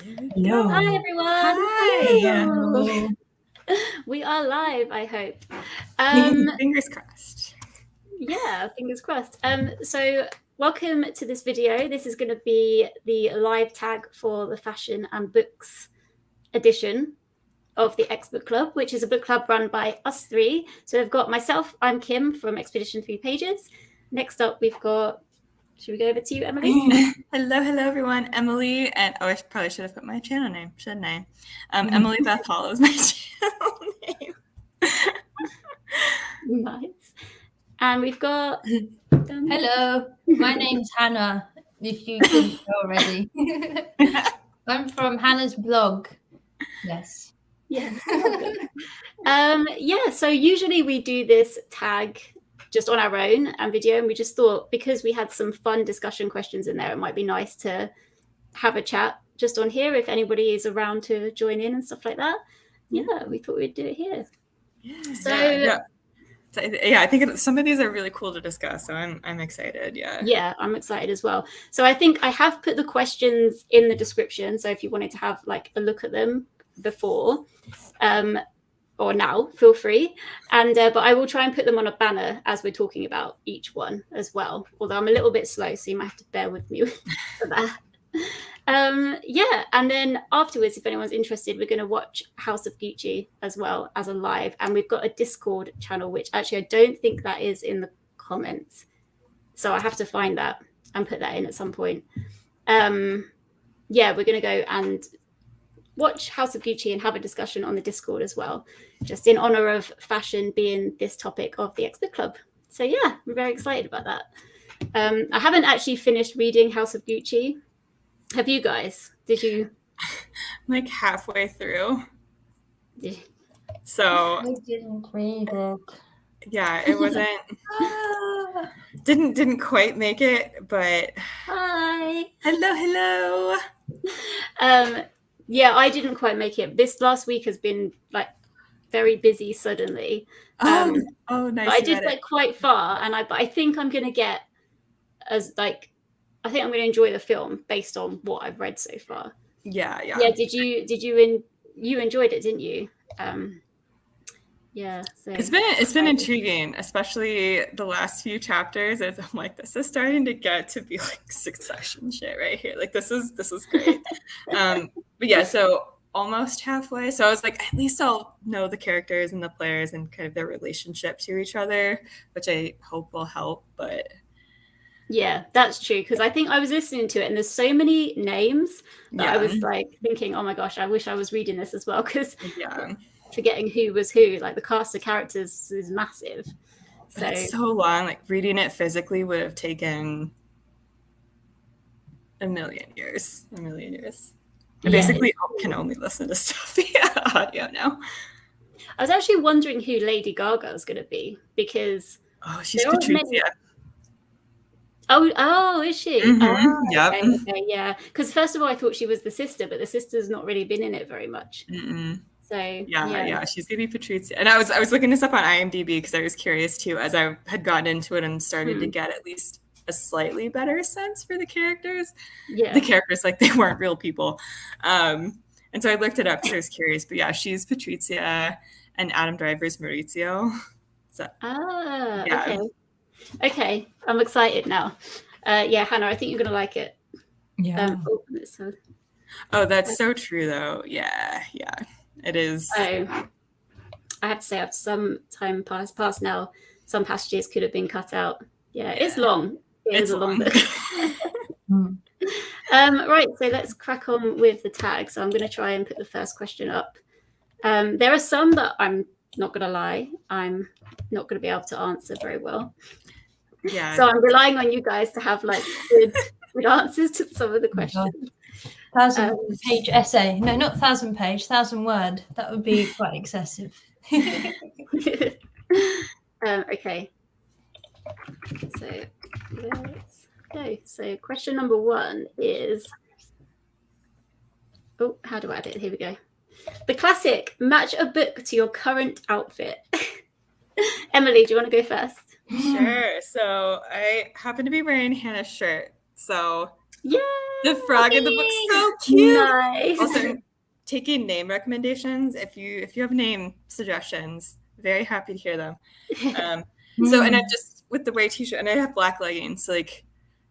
Hello. Hi, everyone. Hi. Hello. We are live, I hope. Fingers crossed. Yeah, fingers crossed. So welcome to this video. This is going to be the live tag for the Fashion and Books edition of the X Book Club, which is a book club run by us three. So we've got myself, I'm Kim from Expedition 3 Pages. Next up, we've got, should we go over to you, Emily? Hello, everyone. Emily, and I probably should have put my channel name, shouldn't I? Emily Beth Hall is my channel name. Nice. And we've got... Hello, my name's Hannah, if you couldn't know already. I'm from Hannah's blog. Yes. Yes. Yeah, so usually we do this tag just on our own and video, and we just thought because we had some fun discussion questions in there, it might be nice to have a chat just on here if anybody is around to join in and stuff like that. Yeah, we thought we'd do it here. Yeah, I think some of these are really cool to discuss, so I'm excited. Yeah, I'm excited as well. So I think I have put the questions in the description, so if you wanted to have like a look at them before or now, feel free. And but I will try and put them on a banner as we're talking about each one as well, although I'm a little bit slow, so you might have to bear with me for that. Yeah, and then afterwards, if anyone's interested, we're going to watch House of Gucci as well as a live, and we've got a Discord channel, which actually I don't think that is in the comments, so I have to find that and put that in at some point. Yeah, we're going to go and watch House of Gucci and have a discussion on the Discord as well, just in honor of fashion being this topic of the X Book Club. So yeah, we're very excited about that. I haven't actually finished reading House of Gucci. Have you guys? Did you? Like halfway through. Yeah. So I didn't read it. Yeah, it wasn't. Didn't quite make it, but Hi. Hello. Yeah, I didn't quite make it. This last week has been like very busy suddenly. Nice. But I did like quite far, and I think I'm gonna get as like. I think I'm going to enjoy the film based on what I've read so far. Yeah. Did you enjoyed it, didn't you? Yeah. So it's been intriguing, especially the last few chapters. As I'm like, this is starting to get to be like Succession shit right here. Like this is great. But yeah, so almost halfway. So I was like, at least I'll know the characters and the players and kind of their relationship to each other, which I hope will help. But yeah, that's true, because I think I was listening to it and there's so many names that I was like thinking, oh my gosh, I wish I was reading this as well, because forgetting who was who, like the cast of characters is massive. So it's so long, like reading it physically would have taken a million years. I basically can only listen to stuff via audio now. I was actually wondering who Lady Gaga is going to be, because she's Patrizia. Oh, is she? Mm-hmm. Yep. Okay, yeah. Because first of all, I thought she was the sister, but the sister's not really been in it very much. Mm-mm. So yeah, she's gonna be Patrizia. And I was looking this up on IMDb because I was curious too, as I had gotten into it and started to get at least a slightly better sense for the characters. Yeah, the characters, like they weren't real people. And so I looked it up because I was curious. But yeah, she's Patrizia, and Adam Driver's Maurizio. So, Okay, I'm excited now. Yeah, Hannah, I think you're gonna like it. Yeah. That's so true, though. Yeah, it is. I have to say, after some time passed now, some passages could have been cut out. Yeah, it's long. It's a long book. Right, so let's crack on with the tag. So I'm going to try and put the first question up. There are some that I'm not going to lie, I'm not going to be able to answer very well. Yeah. So I'm relying on you guys to have like good answers to some of the questions. 1,000-page essay. No, not 1,000-page, 1,000-word. That would be quite excessive. Okay. So let's go. So question number 1 is, how do I add it? Here we go. The classic, match a book to your current outfit. Emily, do you want to go first? Sure. So I happen to be wearing Hannah's shirt. So Yeah. The frog in the book's so cute. Nice. Also, I'm taking name recommendations. If you have name suggestions, very happy to hear them. So, and I just with the white t-shirt, and I have black leggings. So like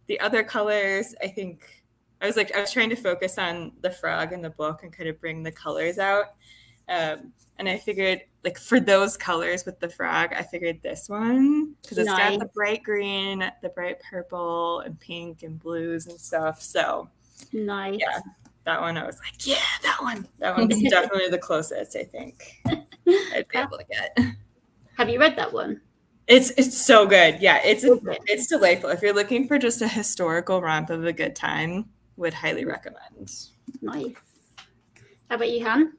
the other colors, I think I was trying to focus on the frog in the book and kind of bring the colors out. And I figured like for those colors with the frog, I figured this one because it's got the bright green, the bright purple and pink and blues and stuff. So nice. Yeah, that one I was like, yeah, that one. That one's definitely the closest I think I'd be able to get. Have you read that one? It's so good. Yeah, it's delightful. If you're looking for just a historical romp of a good time, would highly recommend. Nice. How about you, Han?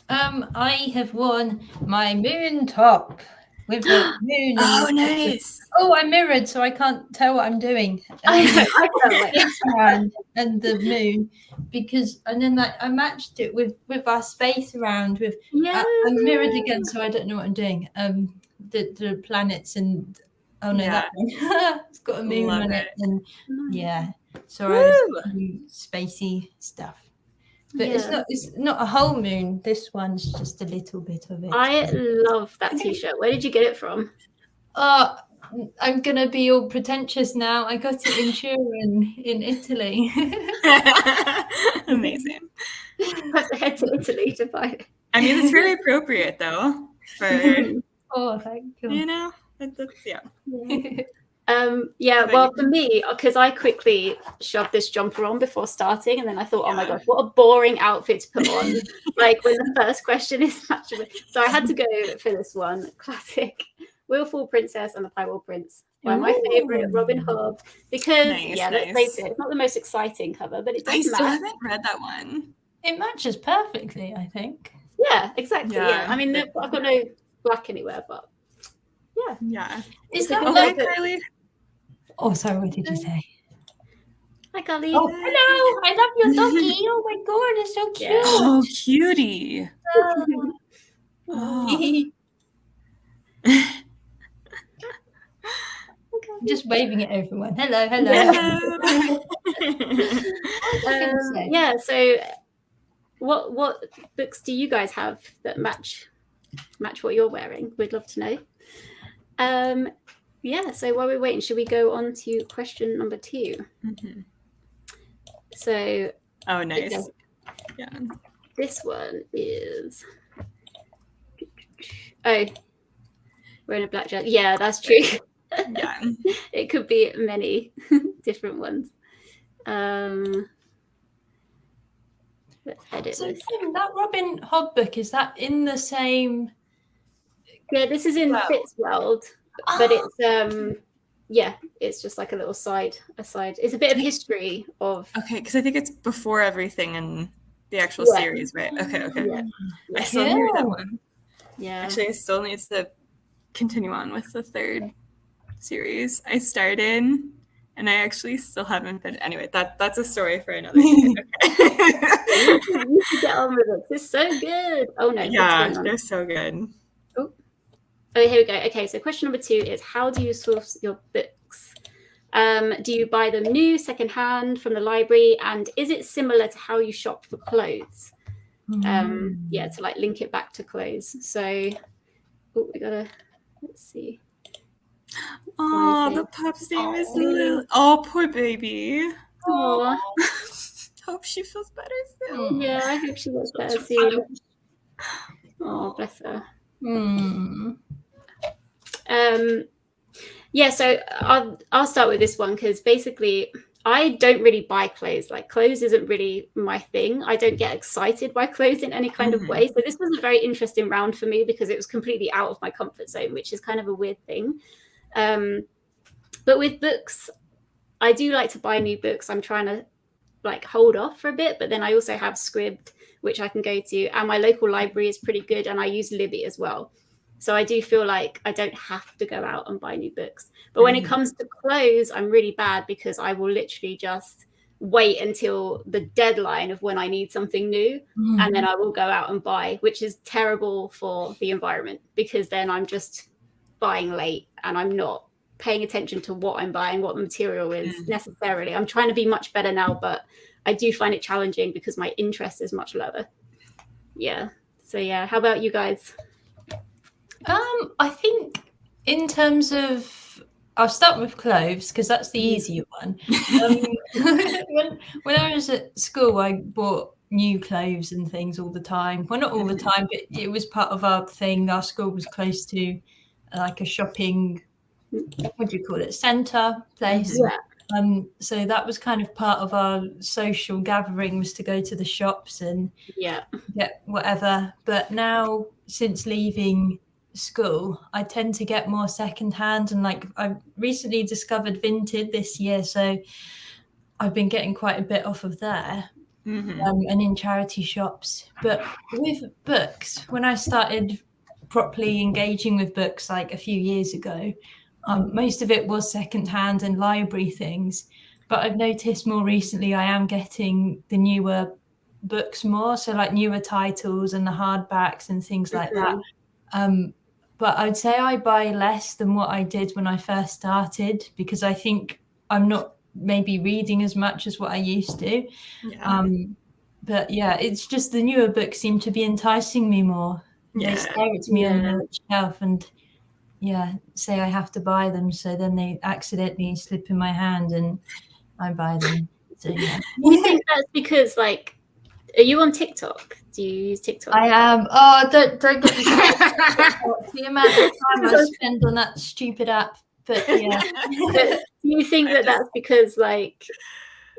I have worn my moon top with the moon. Oh, nice. Oh, I'm mirrored, so I can't tell what I'm doing. I can't and the moon, and then I matched it with our space around. I'm mirrored again, so I don't know what I'm doing. The planets and that one. It's got a moon on it, and so I was doing spacey stuff. But it's not a whole moon. This one's just a little bit of it. I love that t-shirt. Where did you get it from? I'm gonna be all pretentious now. I got it in Turin in Italy. Amazing. I have to head to Italy to buy it. I mean, it's very appropriate though. For thank you. Well, for me, because I quickly shoved this jumper on before starting, and then I thought, oh my gosh, what a boring outfit to put on. Like when the first question is matchable. So I had to go for this one. Classic Willful Princess and the Piebald Prince by my favorite Robin Hobb. Because let's face it, it's not the most exciting cover, but it does match. I still haven't read that one. It matches perfectly, I think. Yeah, exactly. Yeah. I mean, I've got no black anywhere, but yeah. Is that Kylie? Oh, sorry, what did you say? Hi, Kylie. Oh, hello. I love your doggy. Oh my god, it's so cute. Oh, cutie. Just waving at everyone. Hello. So what books do you guys have that match what you're wearing? We'd love to know. So while we're waiting, should we go on to question number 2? So nice. This one is we're in a black jacket. Yeah, that's true. It could be many different ones. Let's edit this. That Robin Hobb book, is that in the same? Yeah, this is in Fitz World, but it's it's just like a little side. It's a bit of history of. Okay, because I think it's before everything in the actual series, right? Okay. Yeah. I still need that one. Yeah. Actually, I still need to continue on with the 3rd series. I started, and I actually still haven't been. Anyway, that's a story for another day. You should get on with it. It's so good. Oh no. Yeah, they're so good. Oh, here we go. Okay, so question number 2 is, how do you source your books? Do you buy them new, secondhand, from the library? And is it similar to how you shop for clothes? To like link it back to clothes. So, let's see. Oh, the pup's name is Lily. Oh, poor baby. Oh. Hope she feels better soon. Yeah, I hope she gets better soon. Oh, bless her. So I'll start with this one because basically I don't really buy clothes. Like clothes isn't really my thing. I don't get excited by clothes in any kind of way. So this was a very interesting round for me because it was completely out of my comfort zone, which is kind of a weird thing. But with books, I do like to buy new books. I'm trying to like hold off for a bit, but then I also have Scribd, which I can go to, and my local library is pretty good, and I use Libby as well. So I do feel like I don't have to go out and buy new books. But when it comes to clothes, I'm really bad because I will literally just wait until the deadline of when I need something new, and then I will go out and buy, which is terrible for the environment because then I'm just buying late and I'm not paying attention to what I'm buying, what the material is necessarily. I'm trying to be much better now, but I do find it challenging because my interest is much lower. Yeah. So yeah, how about you guys? I think in terms of, I'll start with clothes because that's the easier one. When I was at school, I bought new clothes and things all the time. Well, not all the time, but it was part of our thing. Our school was close to like a shopping, what do you call it, centre place. Yeah. So that was kind of part of our social gathering, was to go to the shops and get whatever. But now, since leaving school, I tend to get more secondhand, and like I recently discovered Vinted this year, so I've been getting quite a bit off of there. And in charity shops. But with books, when I started properly engaging with books like a few years ago, most of it was secondhand and library things. But I've noticed more recently I am getting the newer books more, so like newer titles and the hardbacks and things like that. But I'd say I buy less than what I did when I first started, because I think I'm not maybe reading as much as what I used to. But yeah, it's just the newer books seem to be enticing me more. They stare at me on the shelf and say I have to buy them, so then they accidentally slip in my hand and I buy them. So yeah. You think that's because, like, are you on TikTok? Do you use TikTok? I am. Oh, don't get me started. The amount of time I spend on that stupid app. But yeah. Do you think that that's because, like,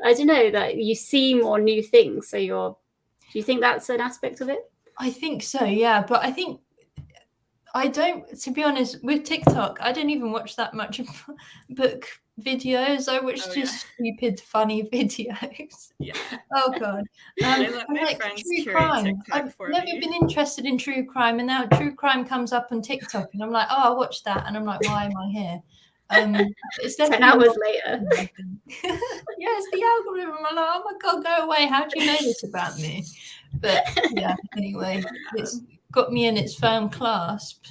I don't know, that you see more new things, so do you think that's an aspect of it? I think so, yeah. But I think I don't, to be honest, with TikTok, I don't even watch that much book videos. I watch stupid, funny videos. Oh God. Like true crime. I've never been interested in true crime, and now true crime comes up on TikTok, and I'm like, oh, I'll watch that, and I'm like, why am I here? It's 10 hours later. It's the algorithm. I'm like, oh my God, go away. How do you know this about me? But yeah, anyway, it's got me in its firm clasp.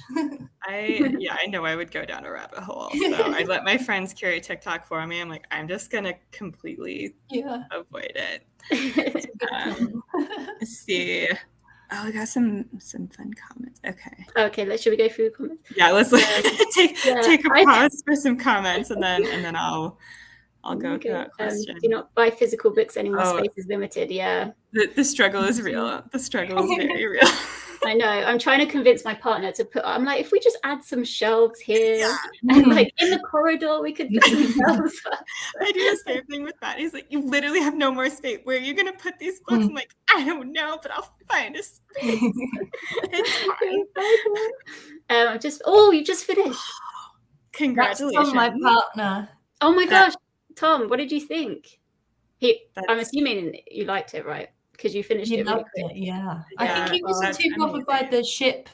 I know I would go down a rabbit hole. So I let my friends curate TikTok for me. I'm like, I'm just gonna completely avoid it. Let's see. Oh, I got some fun comments. Okay, should we go through the comments? Yeah, let's take a pause for some comments, and then I'll go through that question. Do not buy physical books anymore. Space is limited. Yeah. The struggle is real. The struggle is very real. I know. I'm trying to convince my partner to I'm like, if we just add some shelves here, and like in the corridor, we could put some shelves. I do the same thing with that. He's like, you literally have no more space. Where are you going to put these books? I'm like, I don't know, but I'll find a space. It's fine. You just finished. Congratulations. That's from my partner. Oh my gosh, Tom, what did you think? I'm assuming you liked it, right? Because you finished it really quick. I think he wasn't too bothered by the ship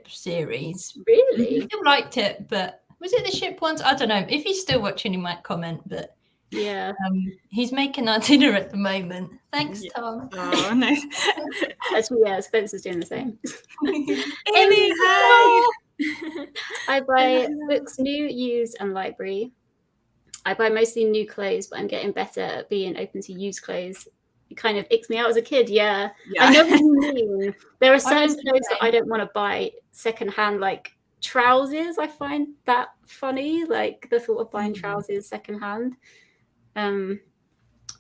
series. Really? He still liked it, but was it the ship ones? I don't know. If he's still watching, he might comment, but he's making our dinner at the moment. Thanks, Tom. Oh, nice. Actually, Spencer's doing the same. Amy, hi! I buy books, new, used, and library. I buy mostly new clothes, but I'm getting better at being open to used clothes. It kind of icks me out as a kid. Yeah. I know what you mean. There are certain clothes that I don't want to buy secondhand, like trousers. I find that funny, like the thought of buying trousers secondhand.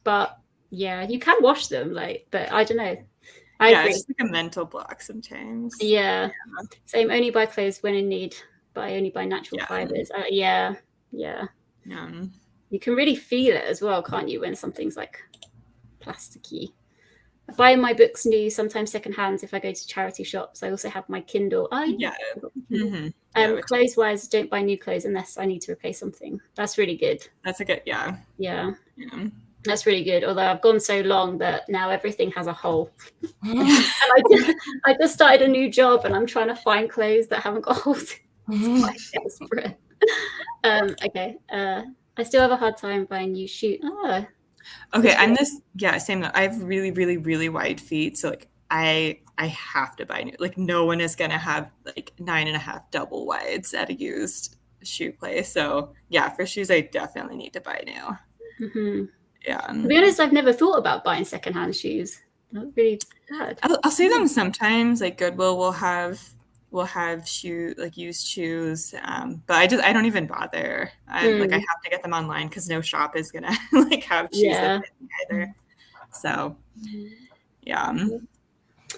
But yeah, you can wash them, but I don't know. I agree. It's like a mental block sometimes. Yeah. Same. Only buy clothes when in need, but I only buy natural fibers. Yeah. You can really feel it as well, can't you, when something's like plasticky. I buy my books new, sometimes secondhand if I go to charity shops. I also have my Kindle. Clothes wise, don't buy new clothes unless I need to replace something. That's really good. That's a good That's really good. Although I've gone so long that now everything has a hole. And I just started a new job and I'm trying to find clothes that haven't got holes. It's quite desperate. I still have a hard time buying new shoes. Okay, I'm same. I have really, really, really wide feet, so like I have to buy new. Like no one is gonna have like 9.5 double wides at a used shoe place. So yeah, for shoes, I definitely need to buy new. Mm-hmm. Yeah. To be honest, I've never thought about buying secondhand shoes. Not really bad. I'll see them sometimes. Like Goodwill will have used shoes, but I don't even bother. Like I have to get them online because no shop is gonna like have shoes that fit me either. So yeah.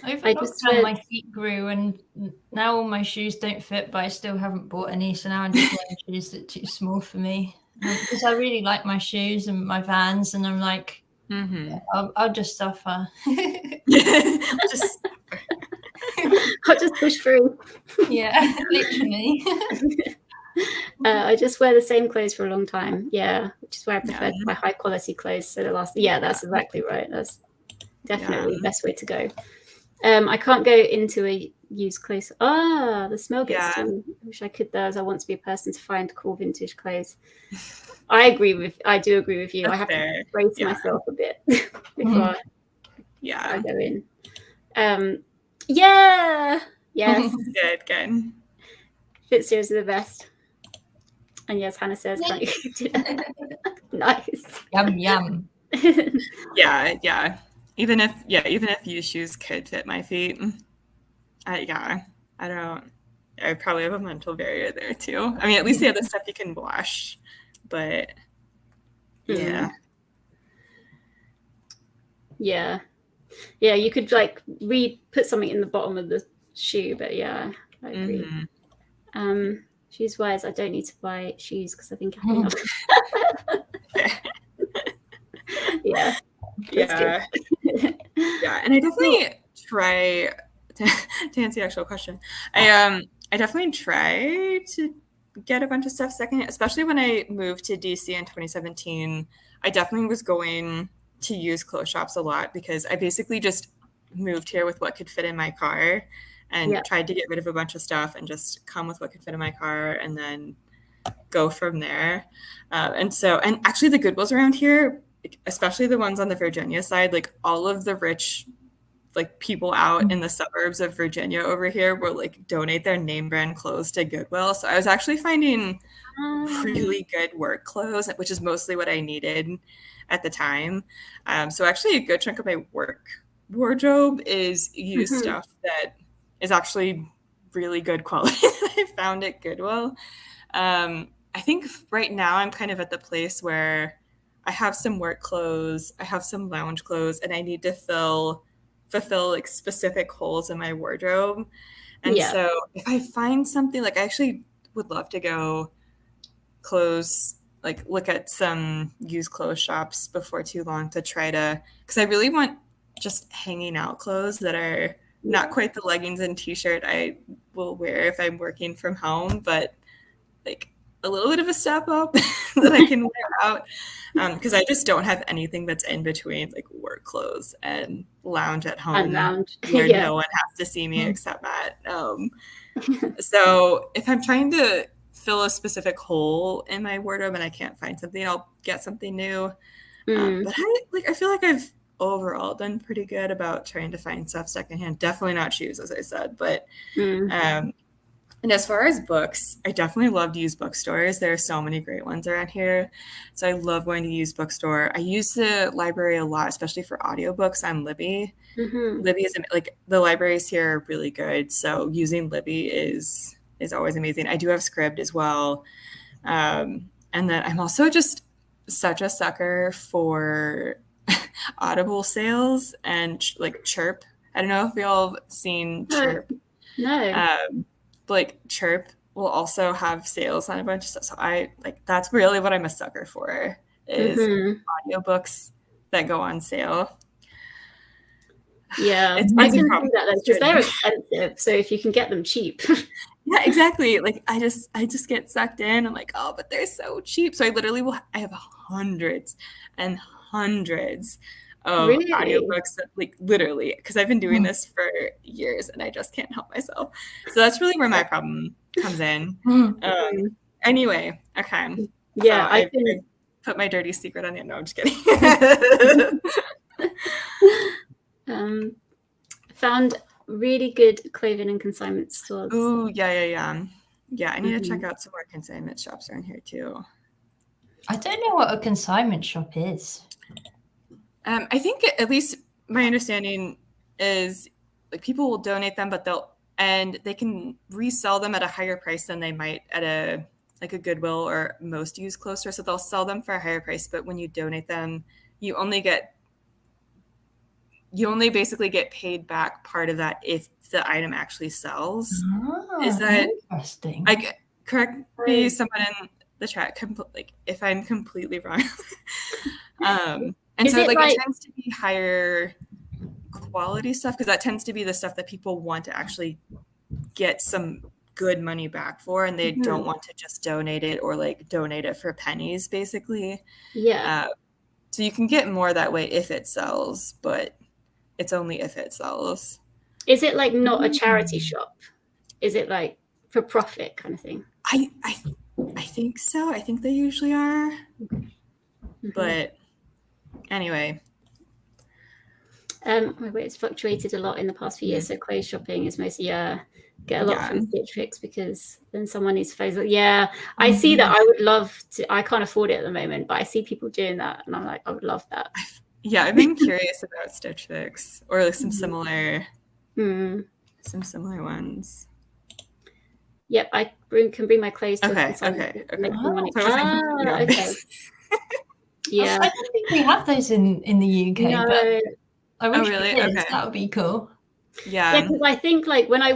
I just when my feet grew, and now all my shoes don't fit, but I still haven't bought any. So now I'm just wearing shoes that are too small for me, because I really like my shoes and my Vans, and I'm like, I'll just suffer. I'll just push through. Yeah, literally. I just wear the same clothes for a long time. Yeah, which is why I prefer to buy high quality clothes. So that's exactly right. That's definitely the best way to go. I can't go into a used clothes. The smell gets to me. I wish I could though, as I want to be a person to find cool vintage clothes. I do agree with you. That's I have fair. to brace myself a bit before I go in. Yes. Good. Fit series are the best. And yes, Hannah says, nice. Yum. Yeah. Even if used shoes could fit my feet, I probably have a mental barrier there too. I mean, at least the other stuff you can wash, but yeah. Yeah, you could like put something in the bottom of the shoe, but yeah, I agree. Shoes wise, I don't need to buy shoes because I think I have enough. Yeah. And I definitely try to answer the actual question. I definitely try to get a bunch of stuff secondhand, especially when I moved to DC in 2017. I definitely was going to use clothes shops a lot because I basically just moved here with what could fit in my car and tried to get rid of a bunch of stuff and just come with what could fit in my car and then go from there. And actually the Goodwills around here, especially the ones on the Virginia side, like all of the rich like people out in the suburbs of Virginia over here will like donate their name brand clothes to Goodwill. So I was actually finding really good work clothes, which is mostly what I needed at the time. So actually a good chunk of my work wardrobe is used stuff that is actually really good quality that I found at Goodwill. I think right now I'm kind of at the place where I have some work clothes, I have some lounge clothes, and I need to fulfill like specific holes in my wardrobe. And so if I find something, like I actually would love to go look at some used clothes shops before too long to try to, because I really want just hanging out clothes that are not quite the leggings and t-shirt I will wear if I'm working from home, but like a little bit of a step up that I can wear out, because I just don't have anything that's in between like work clothes and lounge at home where no one has to see me except Matt. So if I'm trying to fill a specific hole in my wardrobe and I can't find something, I'll get something new. But I feel like I've overall done pretty good about trying to find stuff secondhand. Definitely not shoes, as I said, but and as far as books, I definitely loved used bookstores. There are so many great ones around here. So I love going to used bookstore. I use the library a lot, especially for audiobooks on Libby. Libby is like the libraries here are really good. So using Libby is always amazing. I do have Scribd as well. And then I'm also just such a sucker for Audible sales and like Chirp. I don't know if y'all have seen Chirp. No. Like Chirp will also have sales on a bunch of stuff. So that's really what I'm a sucker for is audiobooks that go on sale. Yeah, I can do that because they're expensive. So if you can get them cheap. Yeah, exactly. Like I just get sucked in. I'm like, oh, but they're so cheap. So I have hundreds and hundreds of audiobooks that, like, literally, because I've been doing this for years and I just can't help myself. So that's really where my problem comes in. Anyway, okay. Yeah, I put my dirty secret on the end. No, I'm just kidding. Found really good clothing and consignment stores. Ooh, yeah. Yeah, I need to check out some more consignment shops around here too. I don't know what a consignment shop is. I think at least my understanding is like people will donate them, but they can resell them at a higher price than they might at a Goodwill or most used clothes store. So they'll sell them for a higher price, but when you donate them, you only basically get paid back part of that if the item actually sells. Is that interesting? Correct me, someone in the chat, like if I'm completely wrong. And so it tends to be higher quality stuff because that tends to be the stuff that people want to actually get some good money back for, and they don't want to just donate it or like donate it for pennies, basically. Yeah. So you can get more that way if it sells, but it's only if it sells. Is it like not a charity shop? Is it like for profit kind of thing? I think so. I think they usually are. But anyway. My weight's fluctuated a lot in the past few years, so clothes shopping is mostly get a lot from Stitch Fix because then someone needs phones. I see that. I would love to. I can't afford it at the moment, but I see people doing that, and I'm like, I would love that. Yeah, I've been curious about Stitch Fix or like some similar ones. Yep, I can bring my clothes to okay. Okay. Yeah, I don't think we have those in the UK. No. But I wish really? we did. Okay. That would be cool. Yeah, because I think like when I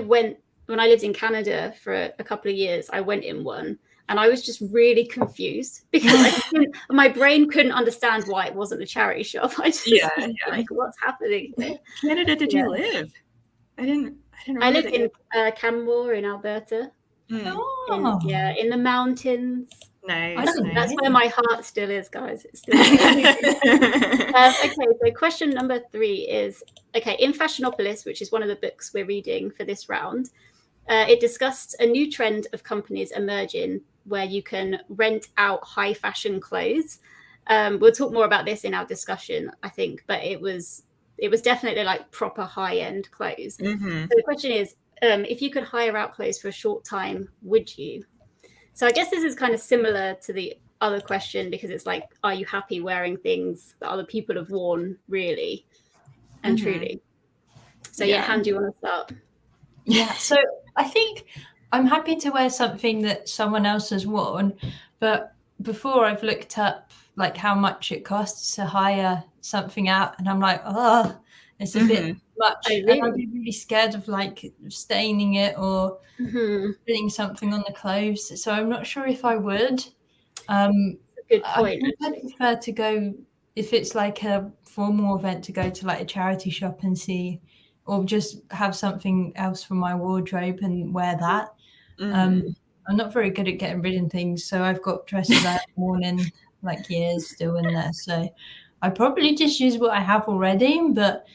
lived in Canada for a couple of years, I went in one and I was just really confused because my brain couldn't understand why it wasn't a charity shop. I just like, what's happening? Where in Canada did you live? I lived in Canmore in Alberta. Oh. In the mountains. Nice. That's where my heart still is, guys. It's still okay, so question number 3 is, in Fashionopolis, which is one of the books we're reading for this round, it discussed a new trend of companies emerging where you can rent out high fashion clothes. We'll talk more about this in our discussion, I think, but it was definitely like proper high-end clothes. So the question is, if you could hire out clothes for a short time, would you? So I guess this is kind of similar to the other question because it's like, are you happy wearing things that other people have worn really and truly? So Han, do you want to start? Yeah, so I think I'm happy to wear something that someone else has worn, but before I've looked up like how much it costs to hire something out, and I'm like, oh, it's a bit much. And I'd be really scared of like staining it or putting something on the clothes. So I'm not sure if I would. Good point. I'd prefer to go, if it's like a formal event, to go to like a charity shop and see, or just have something else from my wardrobe and wear that. I'm not very good at getting rid of things, so I've got dresses I've worn in like years still in there. So I probably just use what I have already, but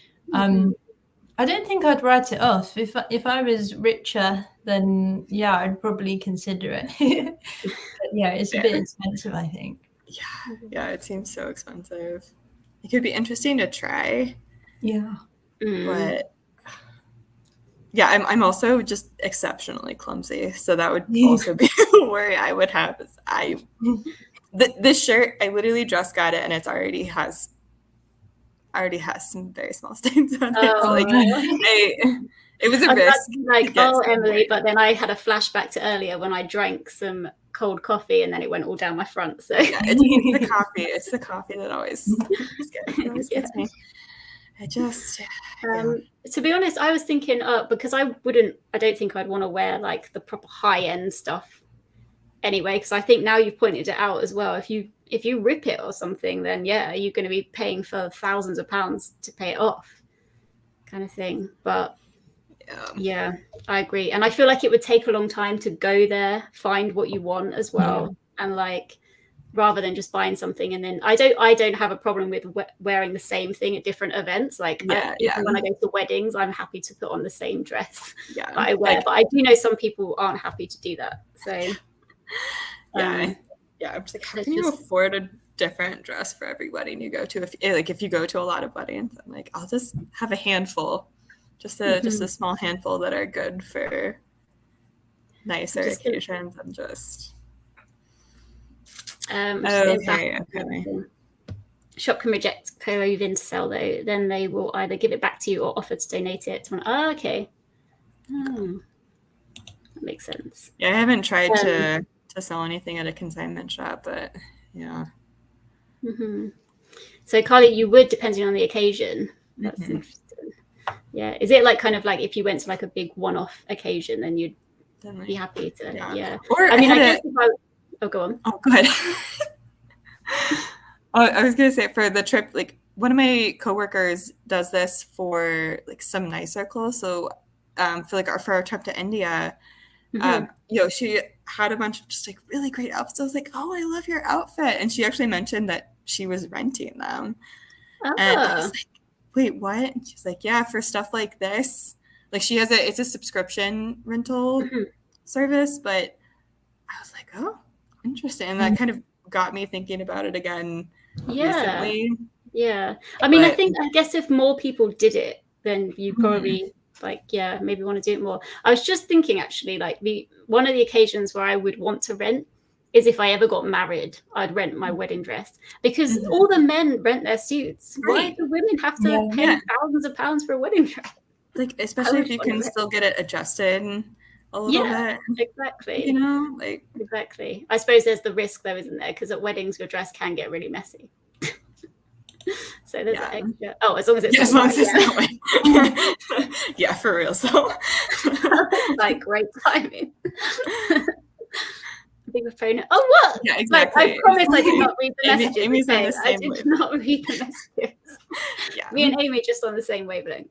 I don't think I'd write it off. If I was richer, then I'd probably consider it. But it's a bit expensive, I think. Yeah, it seems so expensive. It could be interesting to try. Yeah. But I'm also just exceptionally clumsy, so that would also be a worry I would have. This shirt, I literally just got it, and it already has some very small stains on it. So it was a risk. Like, Emily, but then I had a flashback to earlier when I drank some cold coffee and then it went all down my front. So it's the coffee. It's the coffee that always gets me. I just to be honest, I was thinking because I don't think I'd want to wear like the proper high-end stuff anyway, because I think now you've pointed it out as well. If you rip it or something, then you're going to be paying for thousands of pounds to pay it off, kind of thing. But I agree, and I feel like it would take a long time to go there, find what you want as well, and like rather than just buying something and then I don't have a problem with wearing the same thing at different events. Like even when I go to weddings, I'm happy to put on the same dress that I wear. But I do know some people aren't happy to do that. So I'm just like, how can you afford a different dress for every wedding you go to? If you go to a lot of weddings, I'm like, I'll just have a handful, just a small handful that are good for nicer occasions and just. Okay. Shop can reject clothing to sell, though. Then they will either give it back to you or offer to donate it to one. Oh, okay. Oh, that makes sense. Yeah, I haven't tried to sell anything at a consignment shop, but yeah. Mm-hmm. So, Carly, you would, depending on the occasion. That's interesting. Yeah. Is it like kind of like if you went to like a big one-off occasion, then you'd be happy to, yeah. Or I mean, I guess if I... Oh, go on. Oh, go ahead. I was going to say for the trip, like one of my coworkers does this for like some nicer clothes. So for our trip to India, she had a bunch of just like really great outfits. I was like, oh, I love your outfit. And she actually mentioned that she was renting them. And I was like, wait, what? And she's like, yeah, for stuff like this. Like it's a subscription rental service, but I was like, oh, interesting. And that kind of got me thinking about it again recently. Yeah. I mean, I guess if more people did it, then you probably maybe want to do it more. I was just thinking actually, like one of the occasions where I would want to rent is if I ever got married, I'd rent my wedding dress because all the men rent their suits. Why do women have to pay thousands of pounds for a wedding dress? Like, especially if you can still get it adjusted a little bit. Exactly. You know, like exactly. I suppose there's the risk though, isn't there? Because at weddings, your dress can get really messy. So there's an extra. Oh, as long as it's that way. Yeah, for real. So like great timing. Big proponent. Oh, what? Yeah, exactly. Like, I promise I did not read the messages. Amy's on the same I did not read the messages. Me and Amy just on the same wavelength.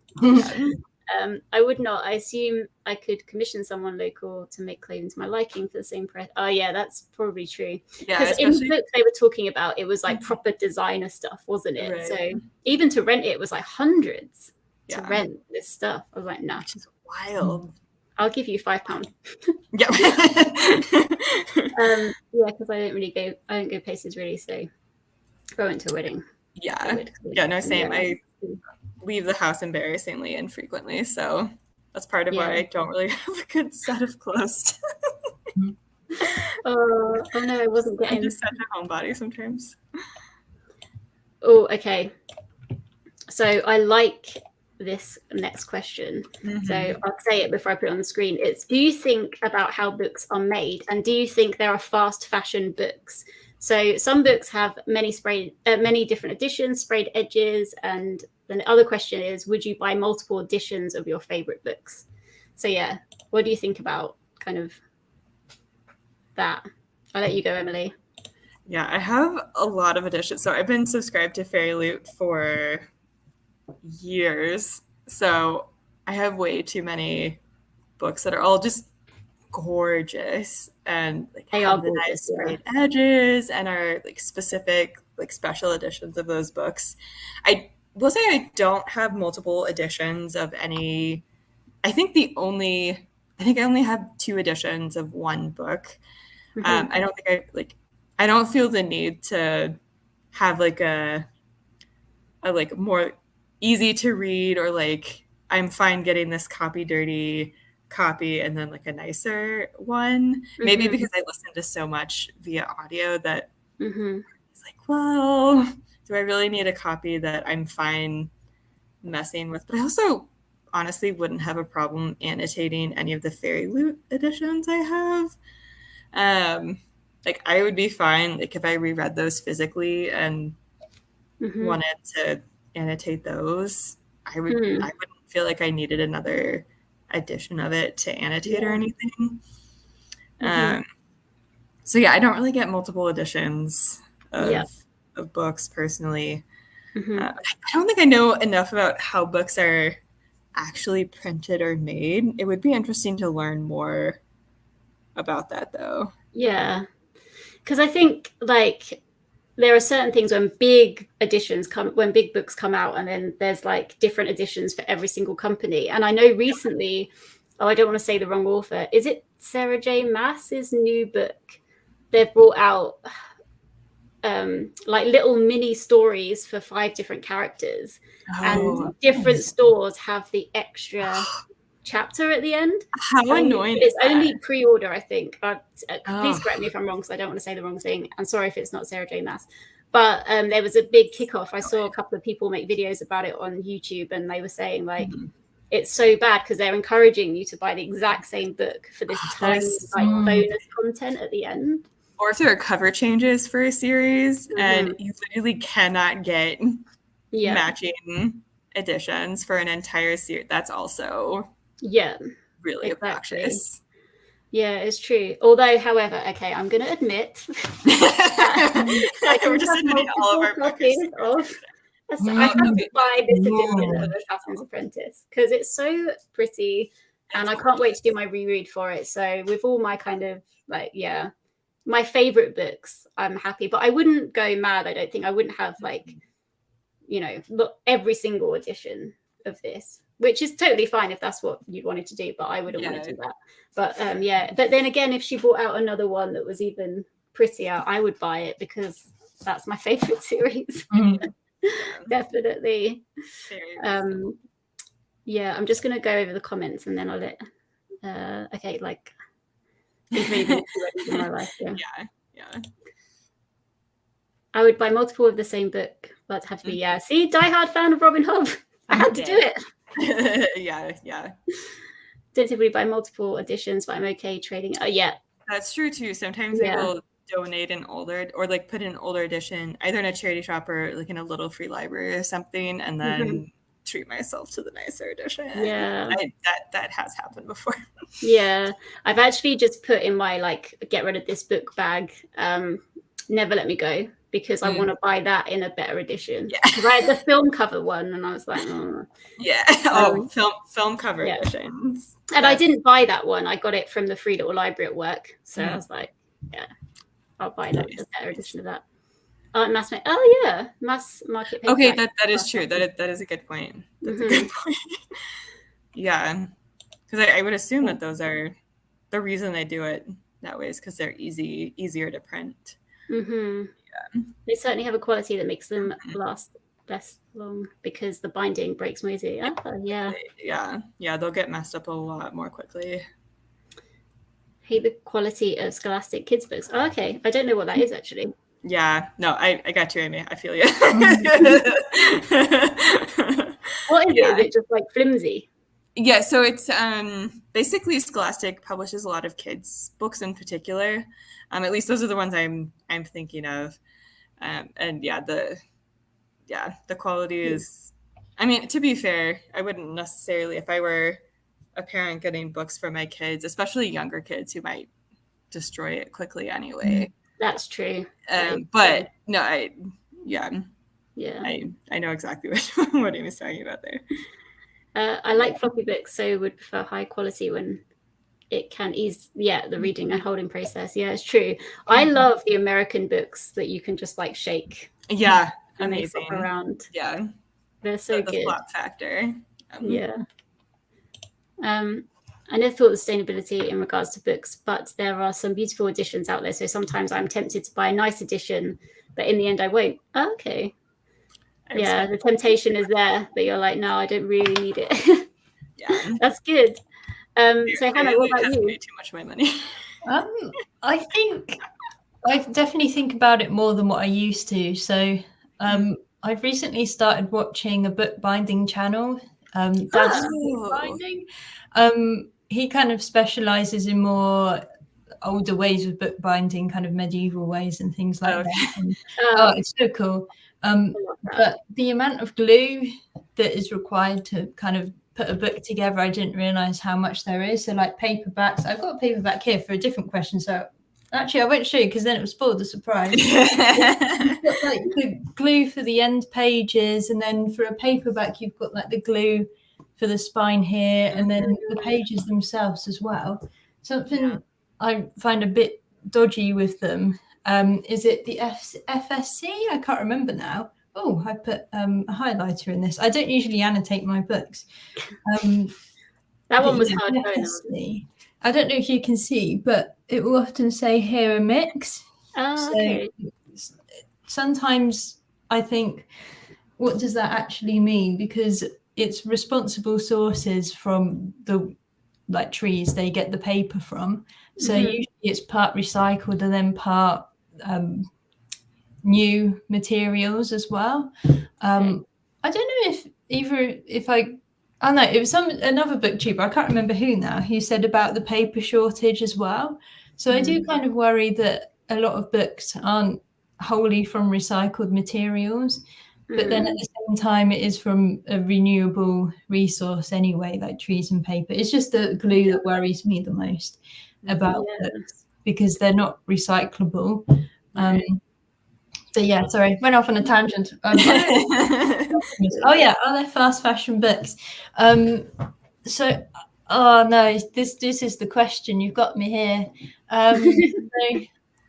I would not. I assume I could commission someone local to make clothing to my liking for the same price. Oh, yeah, that's probably true. Because in the book they were talking about, it was like proper designer stuff, wasn't it? Right. So even to rent it was like hundreds to rent this stuff. I was like, nah. Which is wild. I'll give you £5. Yeah. Because I don't go places really. So if I went to a wedding. Yeah. Yeah, no, same. I leave the house embarrassingly infrequently, so that's part of why I don't really have a good set of clothes. Oh no, I wasn't getting. I'm just such a homebody sometimes. Oh, okay. So I like this next question. So I'll say it before I put it on the screen. It's: do you think about how books are made, and do you think there are fast fashion books? So some books have many different editions, sprayed edges, and then the other question is: would you buy multiple editions of your favorite books? So yeah, what do you think about kind of that? I'll let you go, Emily. Yeah, I have a lot of editions. So I've been subscribed to Fairy Loot for years. So I have way too many books that are all just gorgeous and like have the nice sprayed edges and are like specific like special editions of those books. I will say I don't have multiple editions of any. I think I only have 2 editions of one book. I don't feel the need to have like a like more easy to read, or like I'm fine getting this copy dirty copy and then like a nicer one. Maybe because I listen to so much via audio that it's like, well, do I really need a copy that I'm fine messing with? But I also honestly wouldn't have a problem annotating any of the Fairy Loot editions I have. Like I would be fine like if I reread those physically and wanted to annotate those. I wouldn't feel like I needed another edition of it to annotate or anything. So yeah, I don't really get multiple editions of books personally. I don't think I know enough about how books are actually printed or made. It would be interesting to learn more about that though. Yeah, because I think like there are certain things when big books come out, and then there's like different editions for every single company. And I know recently, I don't want to say the wrong author, is it Sarah J. Maas's new book? They've brought out like little mini stories for 5 different characters, and different stores have the extra chapter at the end. How annoying It's is that? only pre-order, I think. Please correct me if I'm wrong, because I don't want to say the wrong thing. I'm sorry if it's not Sarah J. Maas. But there was a big kickoff. I saw a couple of people make videos about it on YouTube, and they were saying like it's so bad because they're encouraging you to buy the exact same book for this tiny like bonus content at the end. Or if there are cover changes for a series and you literally cannot get matching editions for an entire series, that's also really obnoxious. Yeah, it's true. Although, however, okay, I'm going to admit we're just admitting all of our copies of. I have to buy this edition of Assassin's Apprentice because it's so pretty, and I can't wait to do my reread for it. So with all my kind of like, my favorite books, I'm happy, but I wouldn't go mad. I don't think I wouldn't have like, look, every single edition of this, which is totally fine if that's what you wanted to do, but I wouldn't want to do that. But but then again, if she brought out another one that was even prettier, I would buy it because that's my favorite series. Definitely. I'm just gonna go over the comments and then I'll let in my life. I would buy multiple of the same book, but have to be see, diehard fan of Robin Hood. I had to do it. Don't typically buy multiple editions, but I'm okay trading. That's true too. Sometimes they will donate an older or like put an older edition either in a charity shop or like in a little free library or something, and then treat myself to the nicer edition. That has happened before. I've actually just put in my like get rid of this book bag, Never Let Me Go, because I want to buy that in a better edition. Because I had the film cover one and I was like, film cover editions. And I didn't buy that one. I got it from the free little library at work. So I was like, I'll buy that, a better edition of that. Mass market. Okay, that is true. That is a good point. That's a good point. Because I would assume that those are the reason they do it that way is because they're easier to print. They certainly have a quality that makes them last less long because the binding breaks more easily. They'll get messed up a lot more quickly. Hate the quality of Scholastic kids books. Oh, okay, I don't know what that is actually. I got you, Amy. I feel you. What is it? Is it just like flimsy? So it's basically Scholastic publishes a lot of kids books in particular. At least those are the ones I'm thinking of. The quality is, I mean, to be fair, I wouldn't necessarily, if I were a parent getting books for my kids, especially younger kids who might destroy it quickly anyway. That's true. But no, I know exactly what Amy's talking about there. I like floppy books, so would prefer high quality when it can ease the reading and holding process. It's true. I love the American books that you can just like shake. And amazing. They flop around. They're so good. The flop factor. I never thought of sustainability in regards to books, but there are some beautiful editions out there. So sometimes I'm tempted to buy a nice edition, but in the end I won't. Oh, okay. The temptation is there, but you're like, no, I don't really need it. That's good. So Hannah, what about you? Too much of my money. I think I definitely think about it more than what I used to. So I've recently started watching a bookbinding channel. Dad's bookbinding. He kind of specializes in more older ways of bookbinding, kind of medieval ways and things like that. And, it's so cool. But the amount of glue that is required to kind of put a book together, I didn't realize how much there is. So like paperbacks, I've got a paperback here for a different question. So actually I won't show you because then it was spoiled the surprise. You've got like the glue for the end pages, and then for a paperback you've got like the glue for the spine here, and then the pages themselves as well. Something I find a bit dodgy with them. Is it the FSC? I can't remember now. Oh, I put a highlighter in this. I don't usually annotate my books. That one was hard. I don't know if you can see, but it will often say here a mix. Okay. Sometimes I think, what does that actually mean? Because it's responsible sources from the like trees they get the paper from. So usually it's part recycled and then part new materials as well. I don't know if I don't know, it was another booktuber, I can't remember who now, who said about the paper shortage as well. So I do kind of worry that a lot of books aren't wholly from recycled materials, but then at the same time it is from a renewable resource anyway, like trees and paper. It's just the glue that worries me the most about books, because they're not recyclable. But yeah, sorry, went off on a tangent. Oh yeah, are there fast fashion books? So, oh no, this is the question. You've got me here. So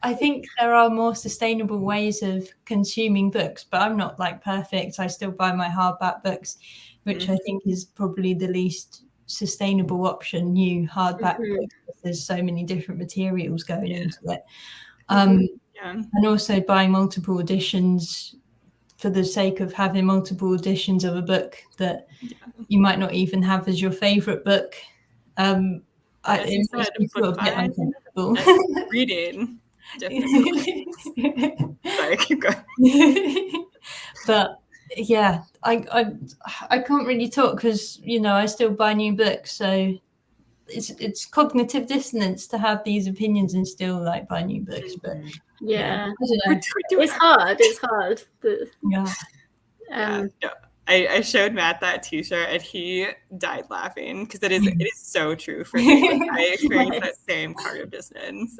I think there are more sustainable ways of consuming books, but I'm not like perfect. I still buy my hardback books, which I think is probably the least sustainable option. New hardback books, there's so many different materials going into it. And also buying multiple editions for the sake of having multiple editions of a book that you might not even have as your favorite book. It makes me feel a bit uncomfortable. Reading, definitely. Sorry, keep going. But yeah, I can't really talk because, you know, I still buy new books, so it's cognitive dissonance to have these opinions and still like buy new books. But it's hard, but I showed Matt that t-shirt and he died laughing because it is so true for me. Like, I experienced that same cognitive dissonance.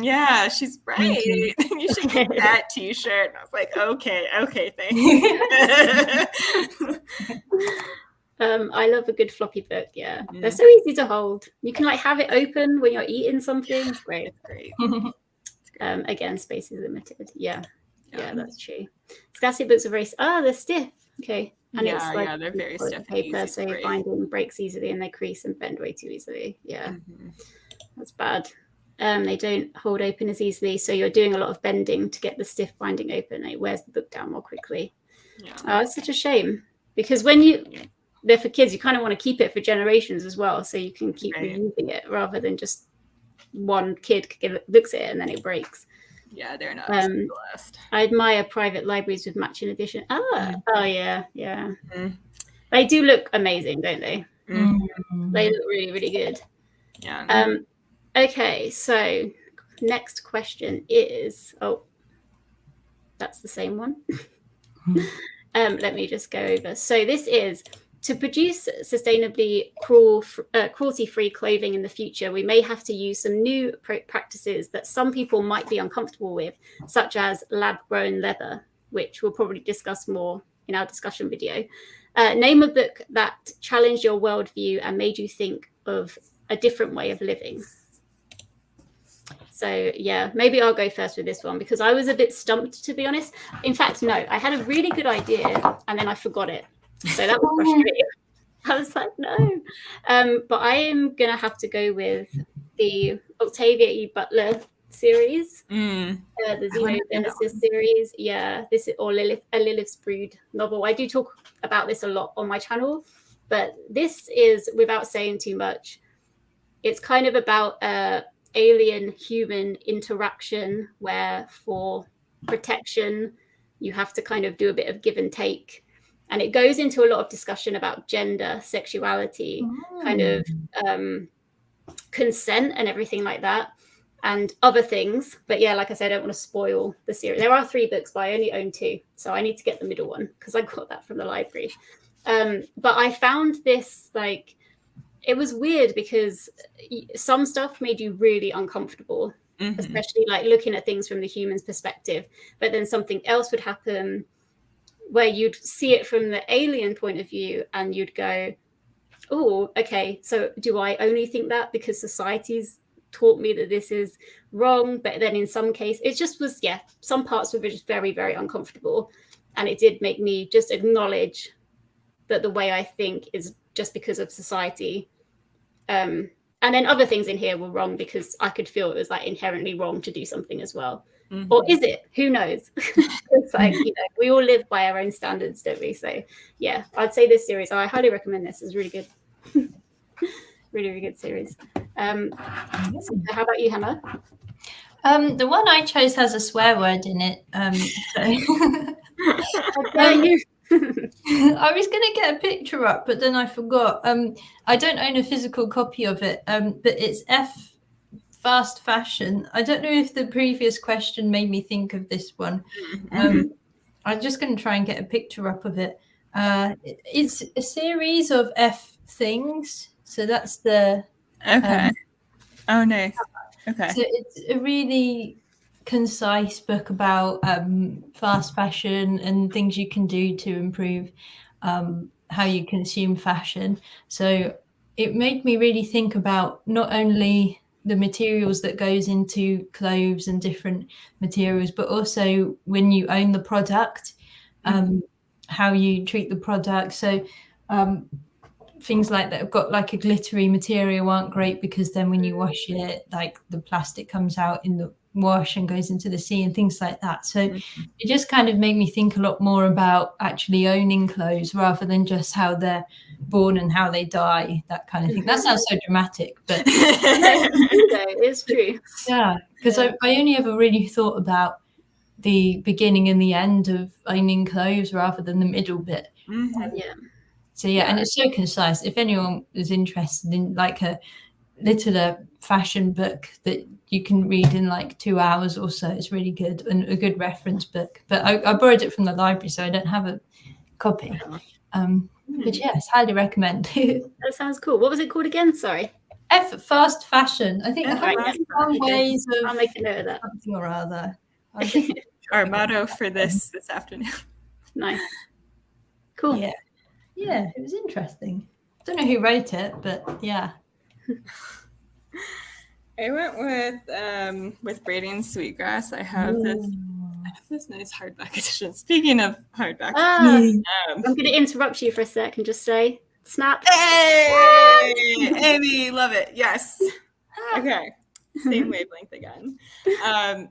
Yeah, she's right. You should get that t-shirt. And I was like, okay, thanks. I love a good floppy book. They're so easy to hold. You can like have it open when you're eating something. It's great. Again, space is limited. Yeah, that's true. Scholastic books are very they're stiff. Okay, and it's like they're very stiff paper, so binding breaks easily and they crease and bend way too easily. That's bad. They don't hold open as easily, so you're doing a lot of bending to get the stiff binding open. It wears the book down more quickly. It's such a shame, because when they're for kids, you kind of want to keep it for generations as well, so you can keep reusing it rather than just one kid looks at it and then it breaks. Yeah, they're not the last. I admire private libraries with matching edition. They do look amazing, don't they? They look really, really good. Okay, so next question is that's the same one. Let me just go over. So this is: to produce sustainably cruelty-free clothing in the future, we may have to use some new practices that some people might be uncomfortable with, such as lab-grown leather, which we'll probably discuss more in our discussion video. Name a book that challenged your worldview and made you think of a different way of living. So yeah, maybe I'll go first with this one because I was a bit stumped, to be honest. In fact, no, I had a really good idea and then I forgot it. So that was frustrating. I was like, no. But I am going to have to go with the Octavia E. Butler series, the Xenogenesis series. Yeah, this is, or Lilith's Brood novel. I do talk about this a lot on my channel, but this is, without saying too much, it's kind of about alien-human interaction where for protection, you have to kind of do a bit of give and take. And it goes into a lot of discussion about gender, sexuality, kind of consent and everything like that, and other things. But yeah, like I said, I don't want to spoil the series. There are 3 books, but I only own 2. So I need to get the middle one because I got that from the library. But I found this, like, it was weird because some stuff made you really uncomfortable, especially like looking at things from the human's perspective. But then something else would happen where you'd see it from the alien point of view and you'd go, oh, okay, so do I only think that because society's taught me that this is wrong? But then in some case, it just was, some parts were just very, very uncomfortable. And it did make me just acknowledge that the way I think is just because of society. And then other things in here were wrong because I could feel it was like inherently wrong to do something as well. Or is it? Who knows? It's like, we all live by our own standards, don't we? So yeah, I'd say this series, I highly recommend this. It's really good. Really, really good series. So how about you, Hannah? The one I chose has a swear word in it. I was going to get a picture up, but then I forgot. I don't own a physical copy of it, but it's Fast Fashion. I don't know if the previous question made me think of this one. I'm just going to try and get a picture up of it. It's a series of F things. So that's the... Okay. Oh, nice. Okay. So it's a really concise book about fast fashion and things you can do to improve how you consume fashion. So it made me really think about not only the materials that goes into clothes and different materials, but also when you own the product, how you treat the product. So things like that have got like a glittery material aren't great, because then when you wash it, like the plastic comes out in the wash and goes into the sea and things like that. So it just kind of made me think a lot more about actually owning clothes rather than just how they're born and how they die, that kind of thing. That sounds so dramatic, but it's true. Yeah, because I only ever really thought about the beginning and the end of owning clothes rather than the middle bit. So yeah, and it's so concise. If anyone is interested in like a littler fashion book that you can read in like 2 hours or so, it's really good and a good reference book. But I borrowed it from the library, so I don't have a copy. But yes, highly recommend. That sounds cool. What was it called again? Sorry. Fast Fashion. I think some ways of... I'll make a note of that. Something or other. Our motto for this afternoon. Nice. Cool. Yeah, it was interesting. Don't know who wrote it, but yeah. I went with Braiding Sweetgrass. I have this nice hardback edition. Speaking of hardback, I'm going to interrupt you for a sec and just say, snap. Hey, Amy, love it. Yes. Okay. Same wavelength again. And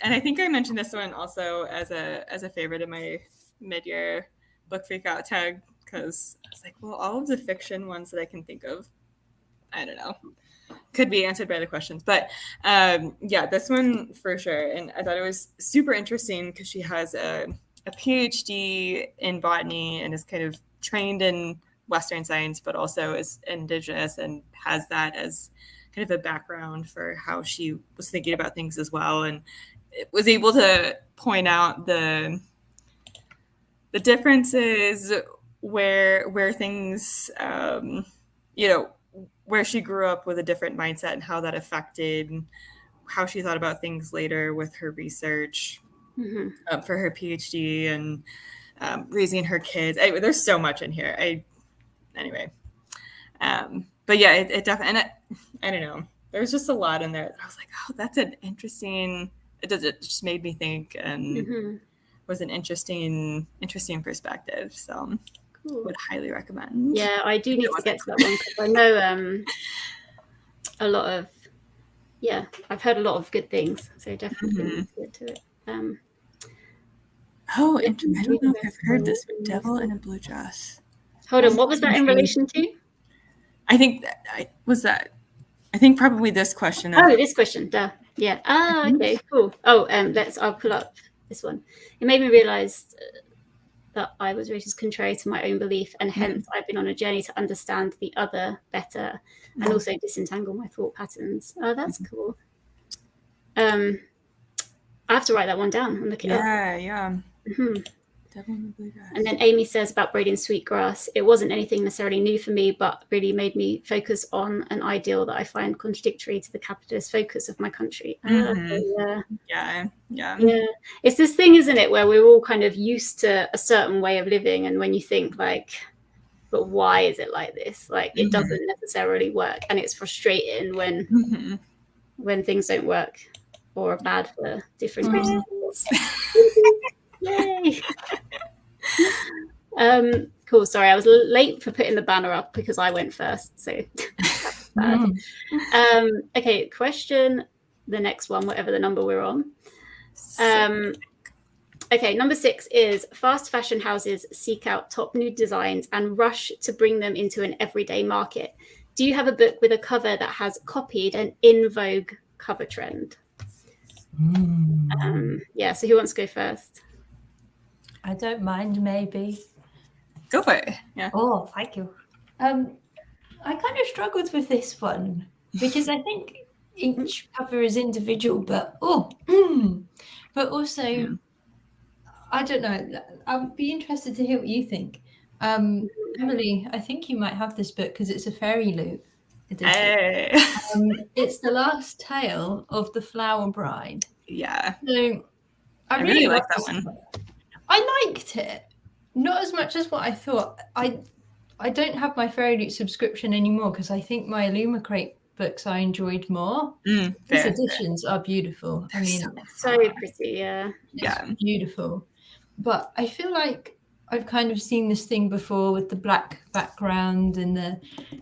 I think I mentioned this one also as a favorite in my mid-year book freak out tag, because I was like, well, all of the fiction ones that I can think of, I don't know, could be answered by the questions. But this one for sure. And I thought it was super interesting because she has a PhD in botany and is kind of trained in Western science, but also is Indigenous and has that as kind of a background for how she was thinking about things as well. And it was able to point out the differences where things, where she grew up with a different mindset and how that affected how she thought about things later with her research for her PhD and raising her kids. There's so much in here. But yeah, it definitely, and I don't know, there was just a lot in there. I was like, oh, that's an interesting, it just made me think and was an interesting perspective. So would highly recommend. Yeah, I do need to get to that one because I know a lot of, I've heard a lot of good things. So definitely need to get to it. I don't know if I've heard this, but Devil in a Blue Dress. Hold on, what was that in relation to? I think probably this question. This question, duh. Yeah. Okay, cool. I'll pull up this one. It made me realize that I was raised as contrary to my own belief, and hence I've been on a journey to understand the other better and also disentangle my thought patterns. Oh, that's cool. I have to write that one down and look it up. Yeah. And then Amy says about braiding sweetgrass, it wasn't anything necessarily new for me, but really made me focus on an ideal that I find contradictory to the capitalist focus of my country. Yeah. It's this thing, isn't it, where we're all kind of used to a certain way of living, and when you think like, but why is it like this? Like it doesn't necessarily work, and it's frustrating when things don't work or are bad for different reasons. Yay! Cool. Sorry, I was late for putting the banner up because I went first, so that's bad. Okay, question the next one, whatever the number we're on. Okay, number 6 is fast fashion houses seek out top new designs and rush to bring them into an everyday market. Do you have a book with a cover that has copied an in vogue cover trend? Yeah, so who wants to go first? I don't mind, maybe. Go for it. Yeah. Oh, thank you. I kind of struggled with this one because I think each cover is individual, but also I don't know. I'd be interested to hear what you think. Emily, I think you might have this book because it's a Fairy Loot edition. Hey. It's the last tale of the Flower Bride. Yeah. So I really like that one. I liked it. Not as much as what I thought. I don't have my Fairy Loot subscription anymore because I think my Illumicrate books I enjoyed more. These editions are beautiful. I mean, so pretty, yeah. Yeah, beautiful. But I feel like I've kind of seen this thing before with the black background and the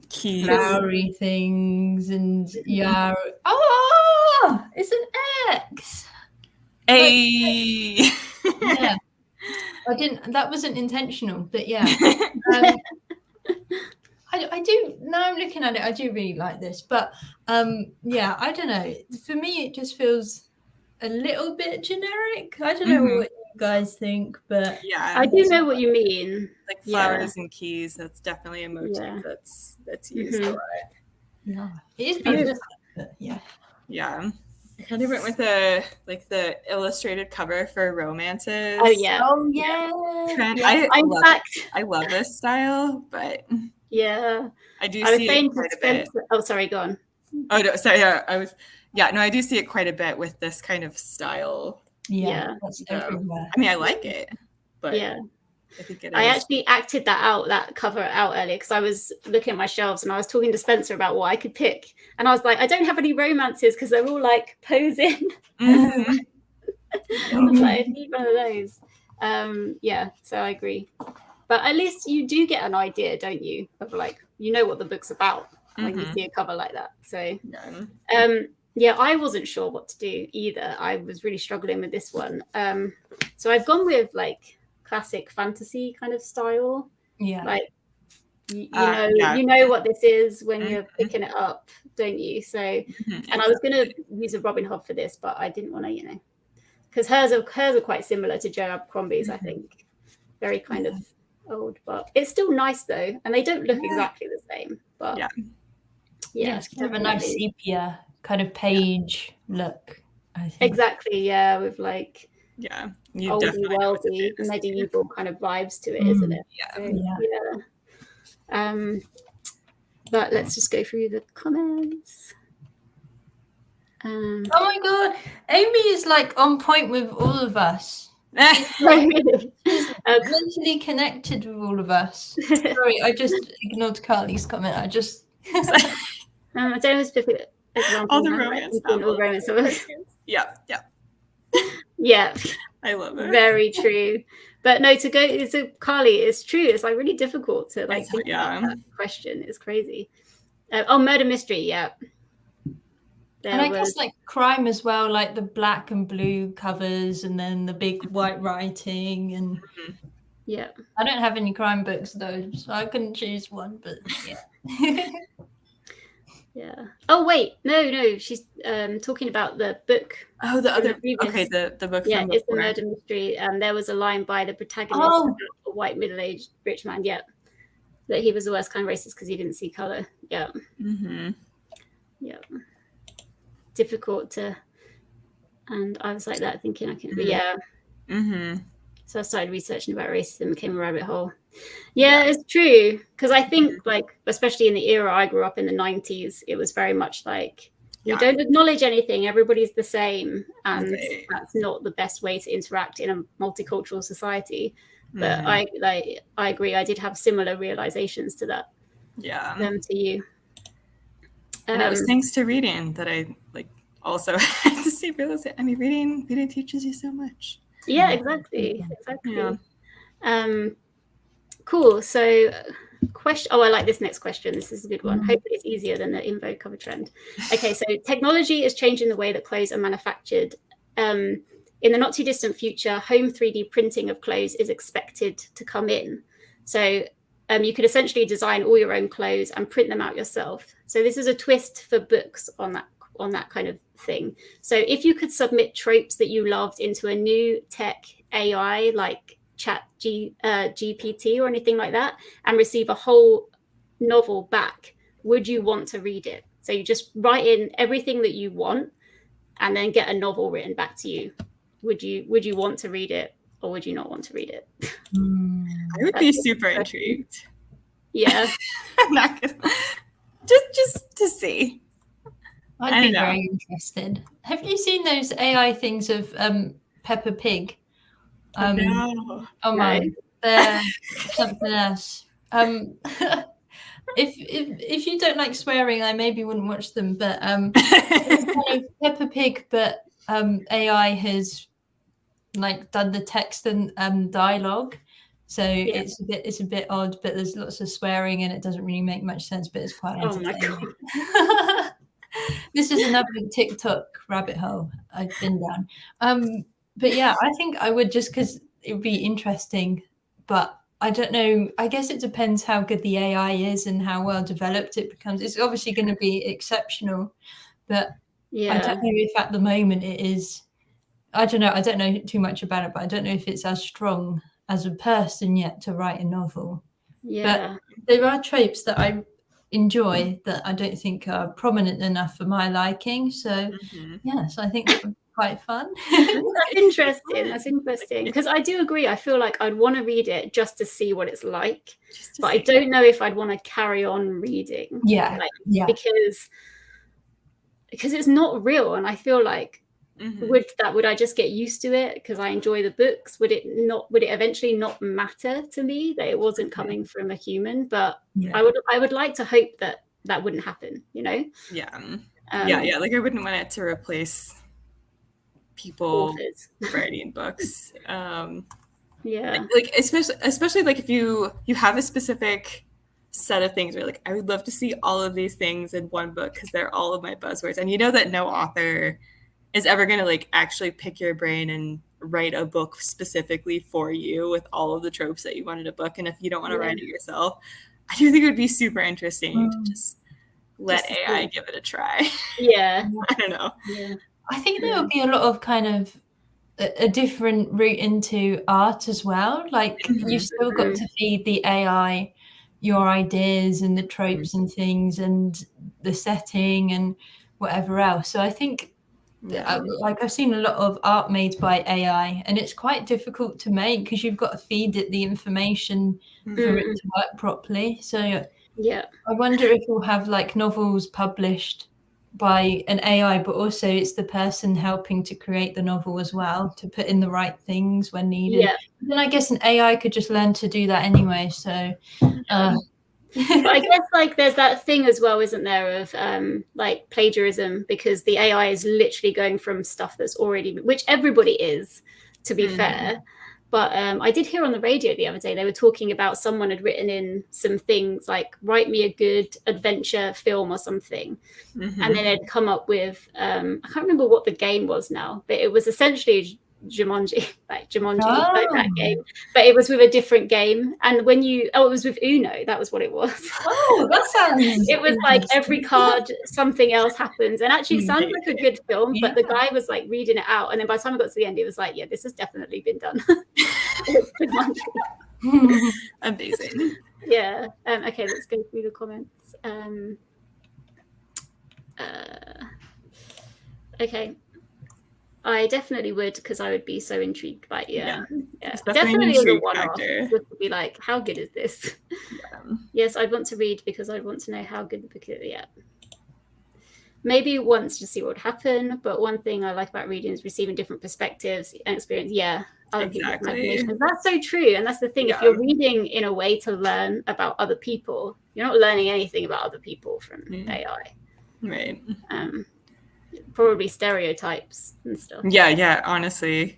flowery things and yeah. Oh, it's an X. Hey. Yeah. That wasn't intentional, but yeah. I do, now I'm looking at it, I do really like this, but yeah, I don't know. For me, it just feels a little bit generic. I don't know what you guys think, but yeah, I do know what you mean. Like flowers and keys, that's definitely a motif that's used a lot. Yeah, it is beautiful. Yeah. Yeah. I kind of went with the illustrated cover for romances. Oh yeah. I love this style, but yeah, I do see it quite a bit. Oh, sorry, go on. Oh no, sorry. I do see it quite a bit with this kind of style. Yeah, that's everywhere. I mean, I like it, but yeah. I think I actually acted that cover out earlier because I was looking at my shelves and I was talking to Spencer about what I could pick, and I was like, I don't have any romances because they're all like posing. I was like, I need one of those. Yeah, so I agree. But at least you do get an idea, don't you, of like, you know what the book's about when you see a cover like that. So yeah, I wasn't sure what to do either. I was really struggling with this one. So I've gone with like classic fantasy kind of style. Yeah. Like you know what this is when you're picking it up, don't you? So and I was gonna use a Robin Hood for this, but I didn't want to, because hers are quite similar to Joe Abercrombie's, I think. Very kind of old, but it's still nice though, and they don't look exactly the same. But yeah, it's kind of a nice sepia kind of page look, I think. Exactly, yeah, with like oldie worldy medieval kind of vibes to it, isn't it? But let's just go through the comments. Oh my god, Amy is like on point with all of us. Mentally connected with all of us. Sorry, I just ignored Carly's comment. I don't know a specific example. All the romance novels. Yeah. I love it. Very true. But no, Carly, it's true. It's like really difficult to like think about that question. It's crazy. Murder mystery, yeah. And I guess like crime as well, like the black and blue covers and then the big white writing and yeah. I don't have any crime books though, so I couldn't choose one, but yeah. Yeah. Oh wait, no. She's talking about the book. Oh, the other. Okay, the book. Yeah, it's the murder mystery. There was a line by the protagonist, about a white middle-aged rich man. Yeah, that he was the worst kind of racist because he didn't see color. Yeah. Yeah. Difficult to, and I was like that thinking I can. But yeah. So I started researching about racism and became a rabbit hole. Yeah, it's true. Because I think, like, especially in the era I grew up in the 90s, it was very much like, you don't acknowledge anything, everybody's the same. And that's not the best way to interact in a multicultural society. But I agree, I did have similar realizations to that. Yeah. To you. And it was thanks to reading that I, like, also had to see realize. I mean, reading teaches you so much. Yeah, exactly. Yeah. Cool. So question. Oh, I like this next question. This is a good one. Hopefully it's easier than the info cover trend. Okay, so technology is changing the way that clothes are manufactured. In the not too distant future, home 3D printing of clothes is expected to come in. So you could essentially design all your own clothes and print them out yourself. So this is a twist for books on that kind of thing. So if you could submit tropes that you loved into a new tech AI like GPT or anything like that and receive a whole novel back, would you want to read it? So you just write in everything that you want and then get a novel written back to you. Would you want to read it or would you not want to read it? I would be super intrigued. Yeah. I'm not gonna, just to see. I'd be very interested. Have you seen those AI things of Peppa Pig? No. Oh my, they're something else. If you don't like swearing, I maybe wouldn't watch them. But it's kind of Peppa Pig, but AI has like done the text and dialogue. So it's a bit odd, but there's lots of swearing and it doesn't really make much sense, but it's quite entertaining. Oh my God. This is another TikTok rabbit hole I've been down. But yeah, I think I would, just because it would be interesting, but I don't know. I guess it depends how good the AI is and how well developed it becomes. It's obviously going to be exceptional, but I don't know if at the moment it is. I don't know too much about it, but I don't know if it's as strong as a person yet to write a novel. But there are tropes that I enjoy that I don't think are prominent enough for my liking. So yes, I think it would be quite fun. That's interesting because I do agree. I feel like I'd want to read it just to see what it's like, but I don't know if I'd want to carry on reading. Because it's not real, and I feel like would I just get used to it because I enjoy the books? Would it eventually not matter to me that it wasn't coming from a human? But I would like to hope that wouldn't happen, you know? Yeah. Like I wouldn't want it to replace people writing books. Like especially like if you have a specific set of things where like I would love to see all of these things in one book because they're all of my buzzwords, and you know that no author is ever going to like actually pick your brain and write a book specifically for you with all of the tropes that you wanted a book. And if you don't want to write it yourself, I do think it would be super interesting to just let AI give it a try. Yeah. I don't know. Yeah. I think there would be a lot of kind of a different route into art as well. Like you've still got to feed the AI your ideas and the tropes and things and the setting and whatever else. So I think like I've seen a lot of art made by AI and it's quite difficult to make because you've got to feed it the information for it to work properly. So I wonder if we'll have like novels published by an AI, but also it's the person helping to create the novel as well to put in the right things when needed. Then I guess an AI could just learn to do that anyway. So but I guess like there's that thing as well, isn't there, of like plagiarism, because the AI is literally going from stuff that's already, which everybody is, to be fair. But I did hear on the radio the other day, they were talking about someone had written in some things like, write me a good adventure film or something. And then they'd come up with, I can't remember what the game was now, but it was essentially Jumanji, like that game, but it was with a different game. And when it was with Uno, that was what it was. Oh, that sounds it was like every card something else happens, and actually it sounds like a good film, but the guy was like reading it out, and then by the time I got to the end it was like, yeah, this has definitely been done. Amazing. Okay, let's go through the comments. Okay, I definitely would, because I would be so intrigued by definitely as a one-off. Would be like, how good is this? Yes, I'd want to read because I'd want to know how good the book is. Maybe once to see what would happen, but one thing I like about reading is receiving different perspectives and experience. Other people's imaginations. That's so true, and that's the thing. If you're reading in a way to learn about other people, you're not learning anything about other people from AI. Right. Probably stereotypes and stuff. Honestly,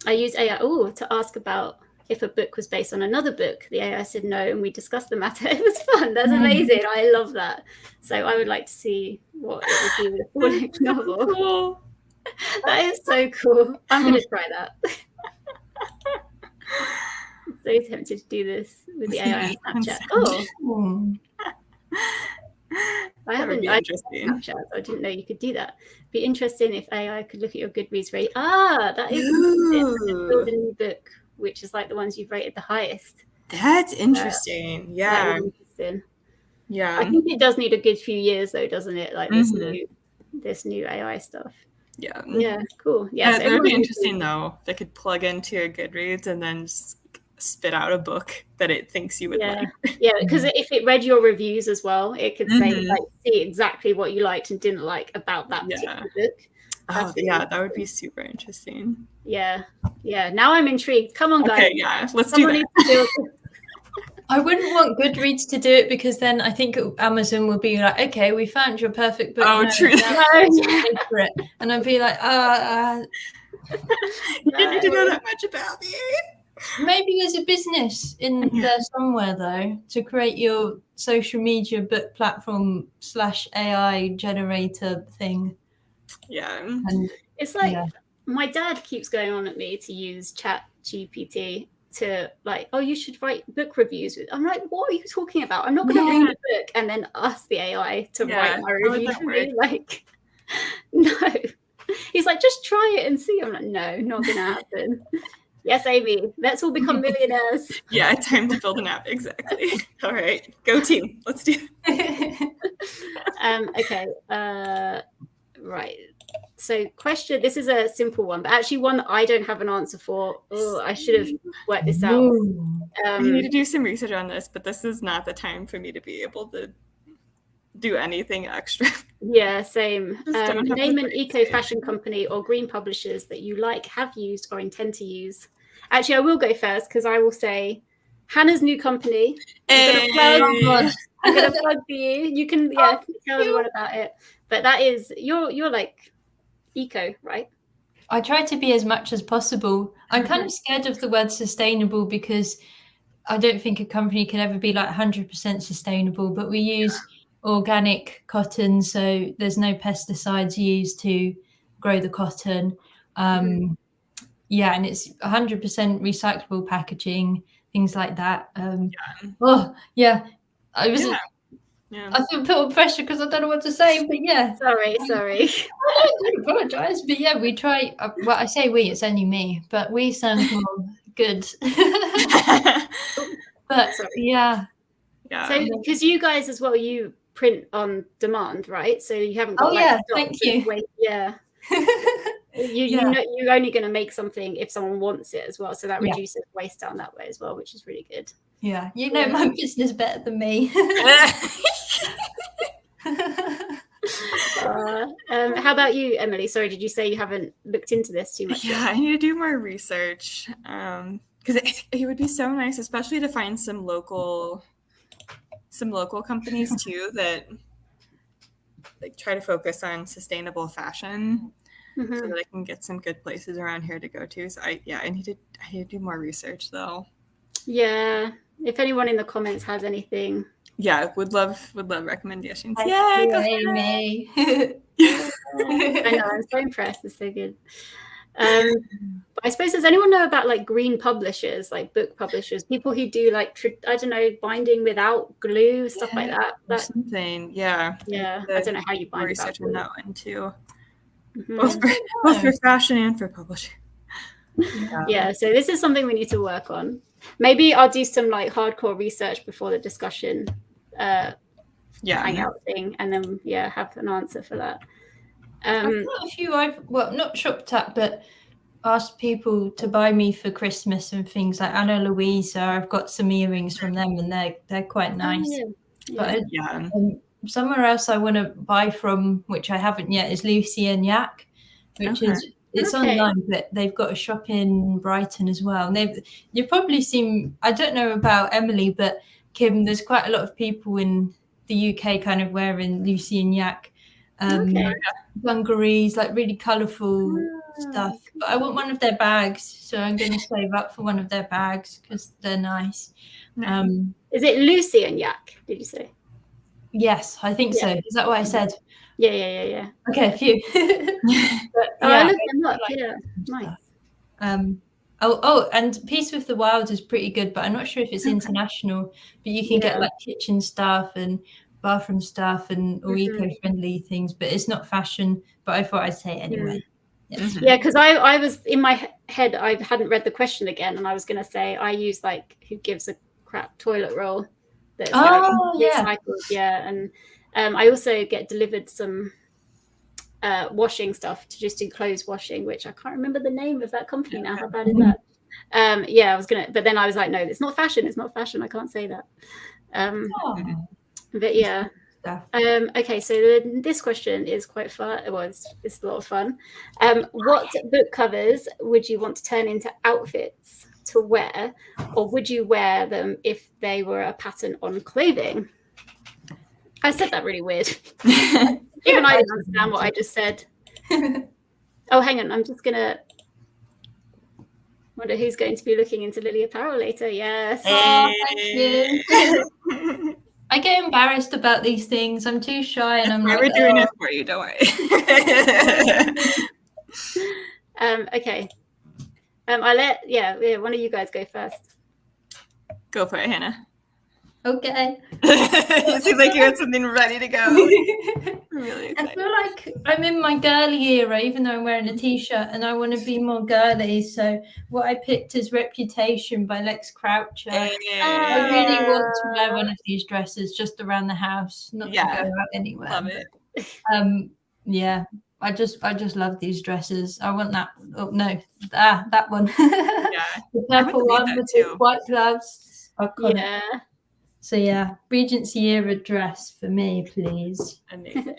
I use AI to ask about if a book was based on another book. The AI said no, and we discussed the matter. It was fun. That's amazing. I love that. So I would like to see what it would do with a full-length novel. Cool. That is so cool. I'm going to try that. So tempted to do this with the AI on Snapchat. Oh. I haven't Snapchat, so I didn't know you could do that. Be interesting if AI could look at your Goodreads rate. That is interesting. Build a new book, which is like the ones you've rated the highest. That's interesting. Yeah. That is interesting. Yeah. I think it does need a good few years though, doesn't it? Like this new AI stuff. Yeah. Yeah, cool. Yeah, it would be interesting though if they could plug into your Goodreads and then just spit out a book that it thinks you would like. Yeah, because if it read your reviews as well, it could say like see exactly what you liked and didn't like about that particular book. That would be super interesting. Yeah. Now I'm intrigued. Come on, guys. Okay, yeah, let's do that. I wouldn't want Goodreads to do it because then I think Amazon will be like, okay, we found your perfect book. Oh, true. For it. And I'd be like, you didn't need to know that much about me. Maybe there's a business in there somewhere though to create your social media book platform / AI generator thing. Yeah. And it's like my dad keeps going on at me to use ChatGPT to like, oh, you should write book reviews. I'm like, what are you talking about? I'm not going to read a book and then ask the AI to write my review for me. Like, no. He's like, just try it and see. I'm like, no, not going to happen. Yes, Amy, let's all become millionaires. Yeah, time to build an app. Exactly. All right, go team. Let's do it. Okay. Right. So question, this is a simple one, but actually one that I don't have an answer for. Oh, I should have worked this out. I need to do some research on this, but this is not the time for me to be able to do anything extra. Yeah, same. Name an eco-fashion company or green publishers that you like, have used, or intend to use. Actually, I will go first because I will say Hannah's new company. I'm going to plug for you. You can tell everyone about it. But that is, you're like eco, right? I try to be as much as possible. I'm kind of scared of the word sustainable because I don't think a company can ever be like 100% sustainable, but we use organic cotton, so there's no pesticides used to grow the cotton. And it's 100% recyclable packaging, things like that. I feel put pressure because I don't know what to say, but sorry. I don't apologize, but we try. Well, I say we, it's only me, but we sound more good. But so because you guys as well, you print on demand, right? So you haven't got thank you. You're only going to make something if someone wants it as well, so that reduces waste down that way as well, which is really good. You know my business better than me. How about you, Emily? Sorry, did you say you haven't looked into this too much? I need to do more research because it would be so nice, especially to find some local companies too that like try to focus on sustainable fashion, so that I can get some good places around here to go to. So I need to do more research though. Yeah, if anyone in the comments has anything, would love recommendations. Go Amy. I know, I'm so impressed. It's so good. I suppose, does anyone know about like green publishers, like book publishers, people who do like binding without glue, stuff like that? That's something. I don't know how you bind research on that one too. Both for fashion and for publishing. So this is something we need to work on.Maybe I'll do some like hardcore research before the discussion hangout thing, and then have an answer for that. I've got a few I've not shopped at, but asked people to buy me for Christmas and things like Anna Louisa. I've got some earrings from them, and they're quite nice. But somewhere else I want to buy from, which I haven't yet, is Lucy and Yak, which is online, but they've got a shop in Brighton as well. And you've probably seen, I don't know about Emily, but Kim, there's quite a lot of people in the UK kind of wearing Lucy and Yak dungarees, like really colourful stuff. But I want one of their bags, so I'm going to save up for one of their bags because they're nice. Is it Lucy and Yak, did you say? Yes, I think so. Is that what I said? Yeah. Okay, phew. But, I looked them up. Yeah, nice. And Peace with the Wild is pretty good, but I'm not sure if it's international. But you can get like kitchen stuff and bathroom stuff and all eco-friendly things, but it's not fashion. But I thought I'd say it anyway. Yeah, because I was in my head, I hadn't read the question again, and I was going to say I use like Who Gives a Crap toilet roll. That's recycled, and I also get delivered some washing stuff to just do clothes washing, which I can't remember the name of that company now. How bad is that? I was gonna, but then I was like, no, it's not fashion. It's not fashion. I can't say that. But yeah. Okay, so this question is quite fun. Well, it's a lot of fun. What book covers would you want to turn into outfits to wear, or would you wear them if they were a pattern on clothing? I said that really weird. Even I didn't understand what I just said. Oh, hang on. I'm just going to wonder who's going to be looking into Lily Apparel later. Yes. Oh, thank you. I get embarrassed about these things. I'm too shy, and I'm like, we're doing it for you. Don't worry. Okay. I let one of you guys go first. Go for it, Hannah. Okay. You seem like you had something ready to go. I'm really excited. I feel like I'm in my girly era, even though I'm wearing a t-shirt, and I want to be more girly. So what I picked is Reputation by Lex Croucher. I really want to wear one of these dresses just around the house, not to go out anywhere. Love it. I just love these dresses. I want that. Oh no, that one. The purple one with the white gloves. Iconic. Yeah. So yeah, Regency era dress for me, please. Amazing.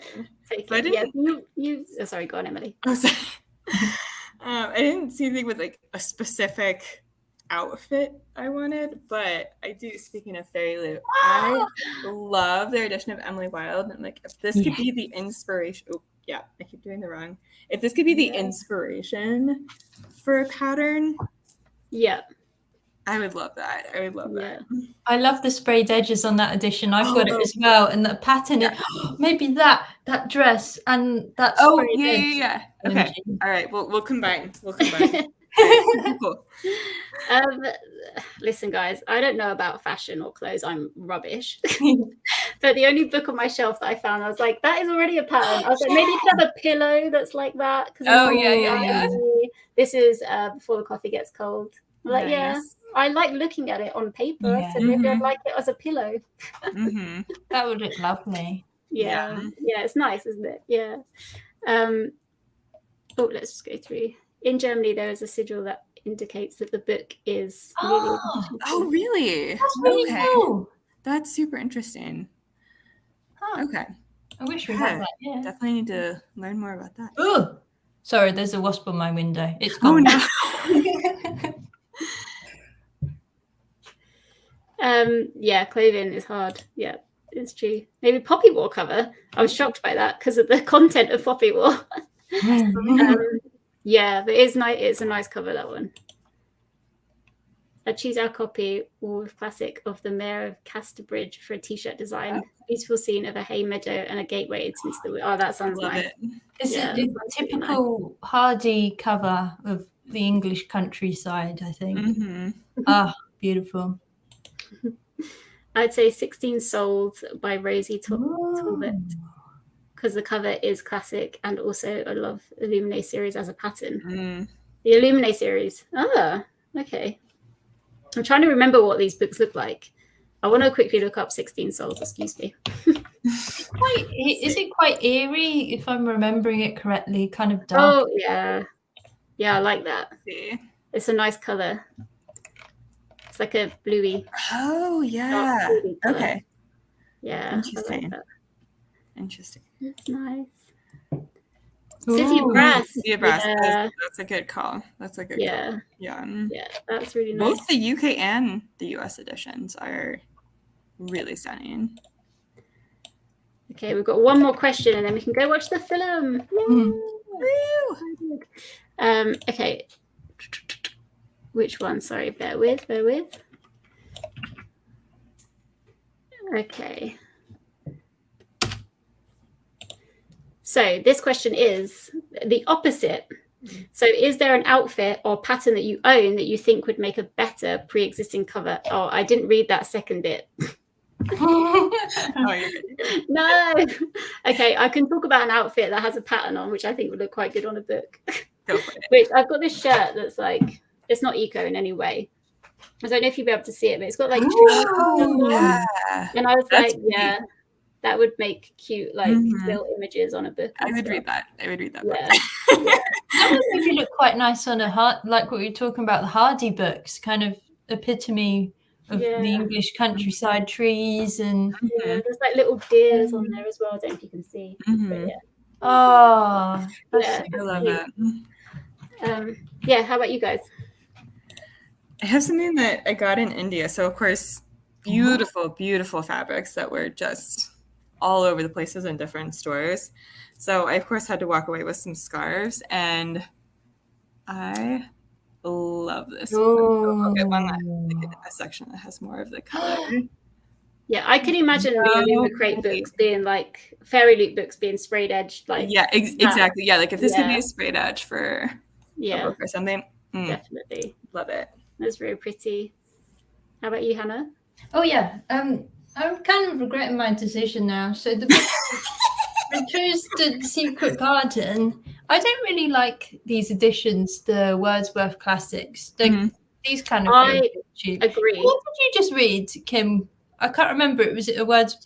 Sorry, go on, Emily. Oh, sorry. I didn't see anything with like a specific outfit I wanted, but I do. Speaking of Fairy Loot, I love their edition of Emily Wilde. And like, if this could be the inspiration. Oh, yeah, I keep doing the wrong. If this could be the inspiration for a pattern, I would love that. I would love that. I love the sprayed edges on that edition. I've got it as well, and the pattern. Maybe that dress and that. Yeah. Okay. All right. We'll combine. Right, cool. Listen, guys, I don't know about fashion or clothes. I'm rubbish. But the only book on my shelf that I found, I was like, that is already a pattern. I was like, maybe you could have a pillow that's like that. This is Before the Coffee Gets Cold. I'm like, nice. I like looking at it on paper, so maybe I'd like it as a pillow. That would look lovely. Yeah, it's nice, isn't it? Yeah. Let's just go through. In Germany, there is a sigil that indicates that the book is really? That's really cool. That's super interesting. Okay. I wish we had that. Yeah. Definitely need to learn more about that. Oh, sorry, there's a wasp on my window. It's gone. Oh, no. Clothing is hard. Yeah, it's true. Maybe Poppy War cover. I was shocked by that because of the content of Poppy War. But it's nice. It's a nice cover, that one. I choose our copy, all with classic of the Mayor of Casterbridge for a t-shirt design. Beautiful scene of a hay meadow and a gateway into the. Oh, that sounds nice. It's a typical Hardy cover of the English countryside, I think. Beautiful. I'd say 16 Sold by Rosie Talbot, because the cover is classic, and also I love Illuminae series as a pattern. The Illuminae series. Okay. I'm trying to remember what these books look like. I want to quickly look up 16 Souls, excuse me. Is it quite eerie, if I'm remembering it correctly? Kind of dark. Oh, yeah. Yeah, I like that. It's a nice colour. It's like a bluey. Oh, yeah. Okay. Yeah. Interesting. I like that. Interesting. It's nice. City of Brass. City of Brass. That's a good call. That's a good call. Yeah, that's really nice. Both the UK and the US editions are really stunning. Okay, we've got one more question and then we can go watch the film. Okay. Which one? Sorry, bear with. Okay. So this question is the opposite. So is there an outfit or pattern that you own that you think would make a better pre-existing cover? Oh, I didn't read that second bit. No. Okay, I can talk about an outfit that has a pattern on, which I think would look quite good on a book. Go for it. Which I've got this shirt that's like, it's not eco in any way. I don't know if you'll be able to see it, but it's got like trees. And I was like, yeah, that would make cute like still images on a book. I would read that. Yeah. That would maybe look quite nice on a like what we were talking about, the Hardy books, kind of epitome of the English countryside trees, and there's like little deers on there as well. I don't know if you can see. But oh, I love it. Yeah, how about you guys? I have something that I got in India. So of course, beautiful fabrics that were just all over the places in different stores. So I of course had to walk away with some scarves, and I love this one. A section that has more of the color. Yeah, I can imagine the crate books being like fairy loot books being sprayed edge, like exactly. Yeah, like if this could be a sprayed edge for a book or something, definitely love it. That's very pretty. How about you, Hannah? Oh yeah, I'm kind of regretting my decision now. So the book I chose the Secret Garden. I don't really like these editions, the Wordsworth classics. These kind of. I agree. What did you just read, Kim? I can't remember. Was it a Wordsworth?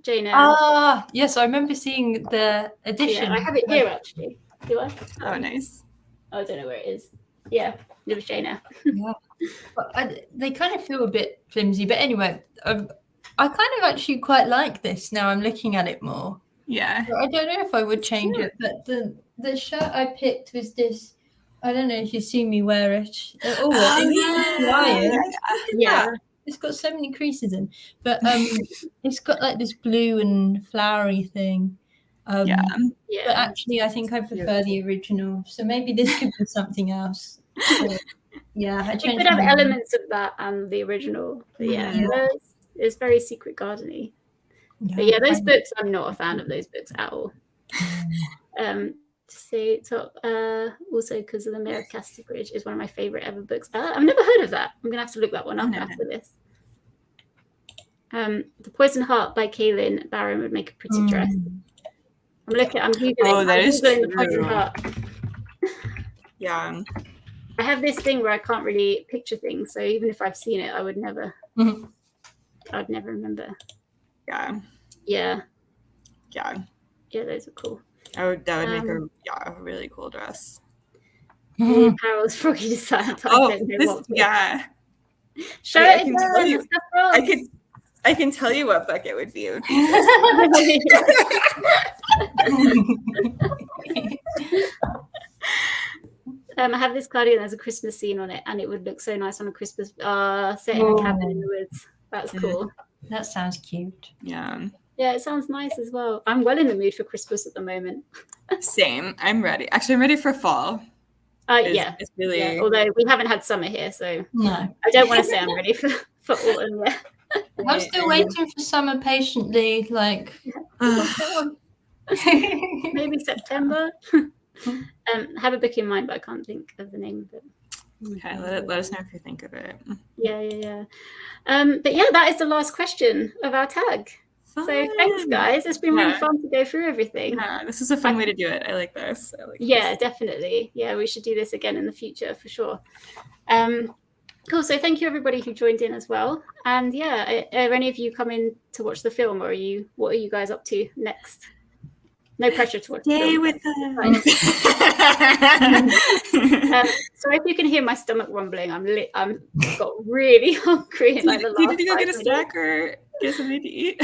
Jane Eyre. Ah, yes, I remember seeing the edition. Yeah, I have it here actually. Do I? Oh, nice. I don't know where it is. Yeah, it was Jane Eyre. Yeah, but they kind of feel a bit flimsy. But anyway, I kind of actually quite like this now. I'm looking at it more. Yeah. I don't know if I would change it, but the shirt I picked was this. I don't know if you've seen me wear it. Yeah. It's got so many creases in, but it's got like this blue and flowery thing. But actually, I think I prefer the original. So maybe this could be something else. So, I changed. It could have elements of that and the original. But it's very Secret Garden-y. But those books, I'm not a fan of those books at all. To say top, also because of the Mayor of Casterbridge is one of my favorite ever books. I've never heard of that. I'm gonna have to look that one up after this. The Poison Heart by Kaylin Barron would make a pretty dress. I'm googling. Oh, that is true. The Poison Heart. Yeah. I have this thing where I can't really picture things, so even if I've seen it, I would never. I'd never remember. Yeah. Those are cool. That would make a really cool dress. Carol's Froggy design. Show it. I can tell you what book it would be. I have this cardigan. There's a Christmas scene on it, and it would look so nice on a Christmas set in a cabin in the woods. That's cool. That sounds cute. Yeah, it sounds nice as well. I'm well in the mood for Christmas at the moment. Same. I'm ready. Actually, I'm ready for fall. It's really. Although we haven't had summer here, so no. I don't want to say I'm ready for autumn yet. I'm still waiting for summer patiently. Like maybe September. Have a book in mind, but I can't think of the name of it. Okay, let us know if you think of it. Yeah. But that is the last question of our tag. Fun. So thanks, guys. It's been really fun to go through everything. Yeah, this is a fun way to do it. I like this. Definitely. Yeah, we should do this again in the future for sure. Cool. So thank you everybody who joined in as well. And are any of you coming to watch the film, or what are you guys up to next? No pressure to watch. Stay with us. So if you can hear my stomach rumbling, I'm got really hungry. Did you go get a snack or get something to eat?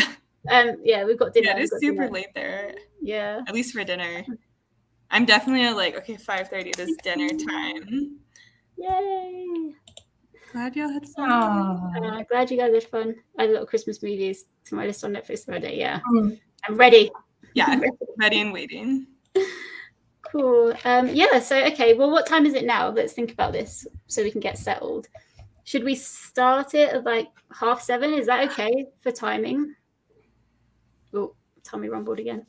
We've got dinner. Yeah, it's super late there. Yeah. At least for dinner. I'm definitely 5:30. It is dinner time. Yay! Glad y'all had fun. Glad you guys had fun. Add a lot of Christmas movies to my list on Netflix the other day. Yeah. I'm ready. Yeah, ready and waiting. Cool. Yeah, so okay, well, what time is it now? Let's think about this so we can get settled. Should we start it at like 7:30? Is that okay for timing? Oh, Tommy rumbled again.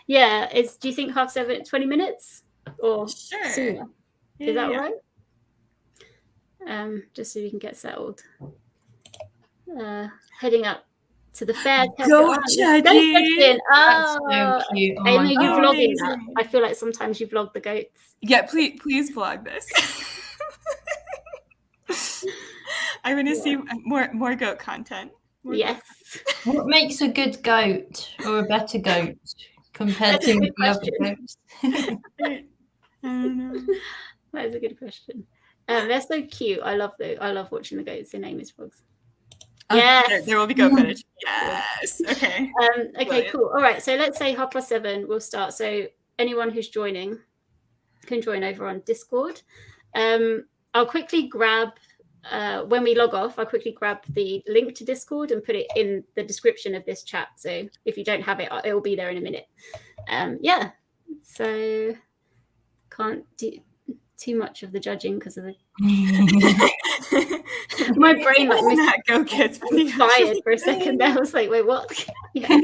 Yeah, do you think 7:30, 20 minutes or sooner? Is that right? Just so we can get settled. Heading up to the fair. Go, Jackie! That's so cute. Oh, Amy, you vlogging that? I feel like sometimes you vlog the goats. Yeah, please vlog this. I want to see more goat content. Yes. What makes a good goat or a better goat compared to the other goats? I don't know. That is a good question. They're so cute. I love watching the goats in Amy's vlogs. Yes. There will be goat footage. Yes. Okay. Okay, cool. All right. So let's say 7:30 we'll start. So anyone who's joining can join over on Discord. I'll quickly grab, when we log off, I'll quickly grab the link to Discord and put it in the description of this chat. So if you don't have it, it will be there in a minute. Yeah. So can't do too much of the judging because of the my brain like Go Kids fired for a second there. I was like, wait, what? Yeah.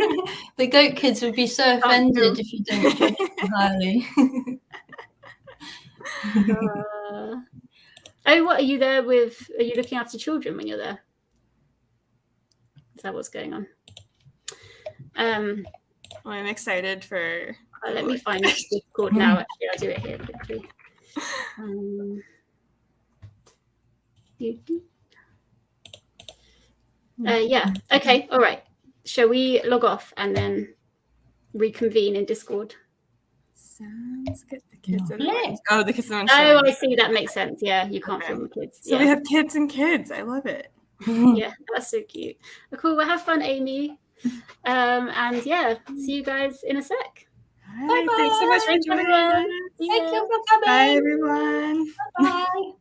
The goat kids would be so offended if you don't judge highly. What are you there with? Are you looking after children when you're there? Is that what's going on? Well, I'm excited for. Let me find this Discord now. Actually, I'll do it here quickly. Yeah. Okay. All right. Shall we log off and then reconvene in Discord? Sounds good. The kids in the Oh, the kids in the Oh, I see. That makes sense. Yeah, you can't film the kids. So we have kids and kids. I love it. Yeah, that's so cute. Cool. Well, have fun, Amy. And yeah, see you guys in a sec. All right, thanks so much for joining us. Thank you for coming. Bye, everyone. Bye.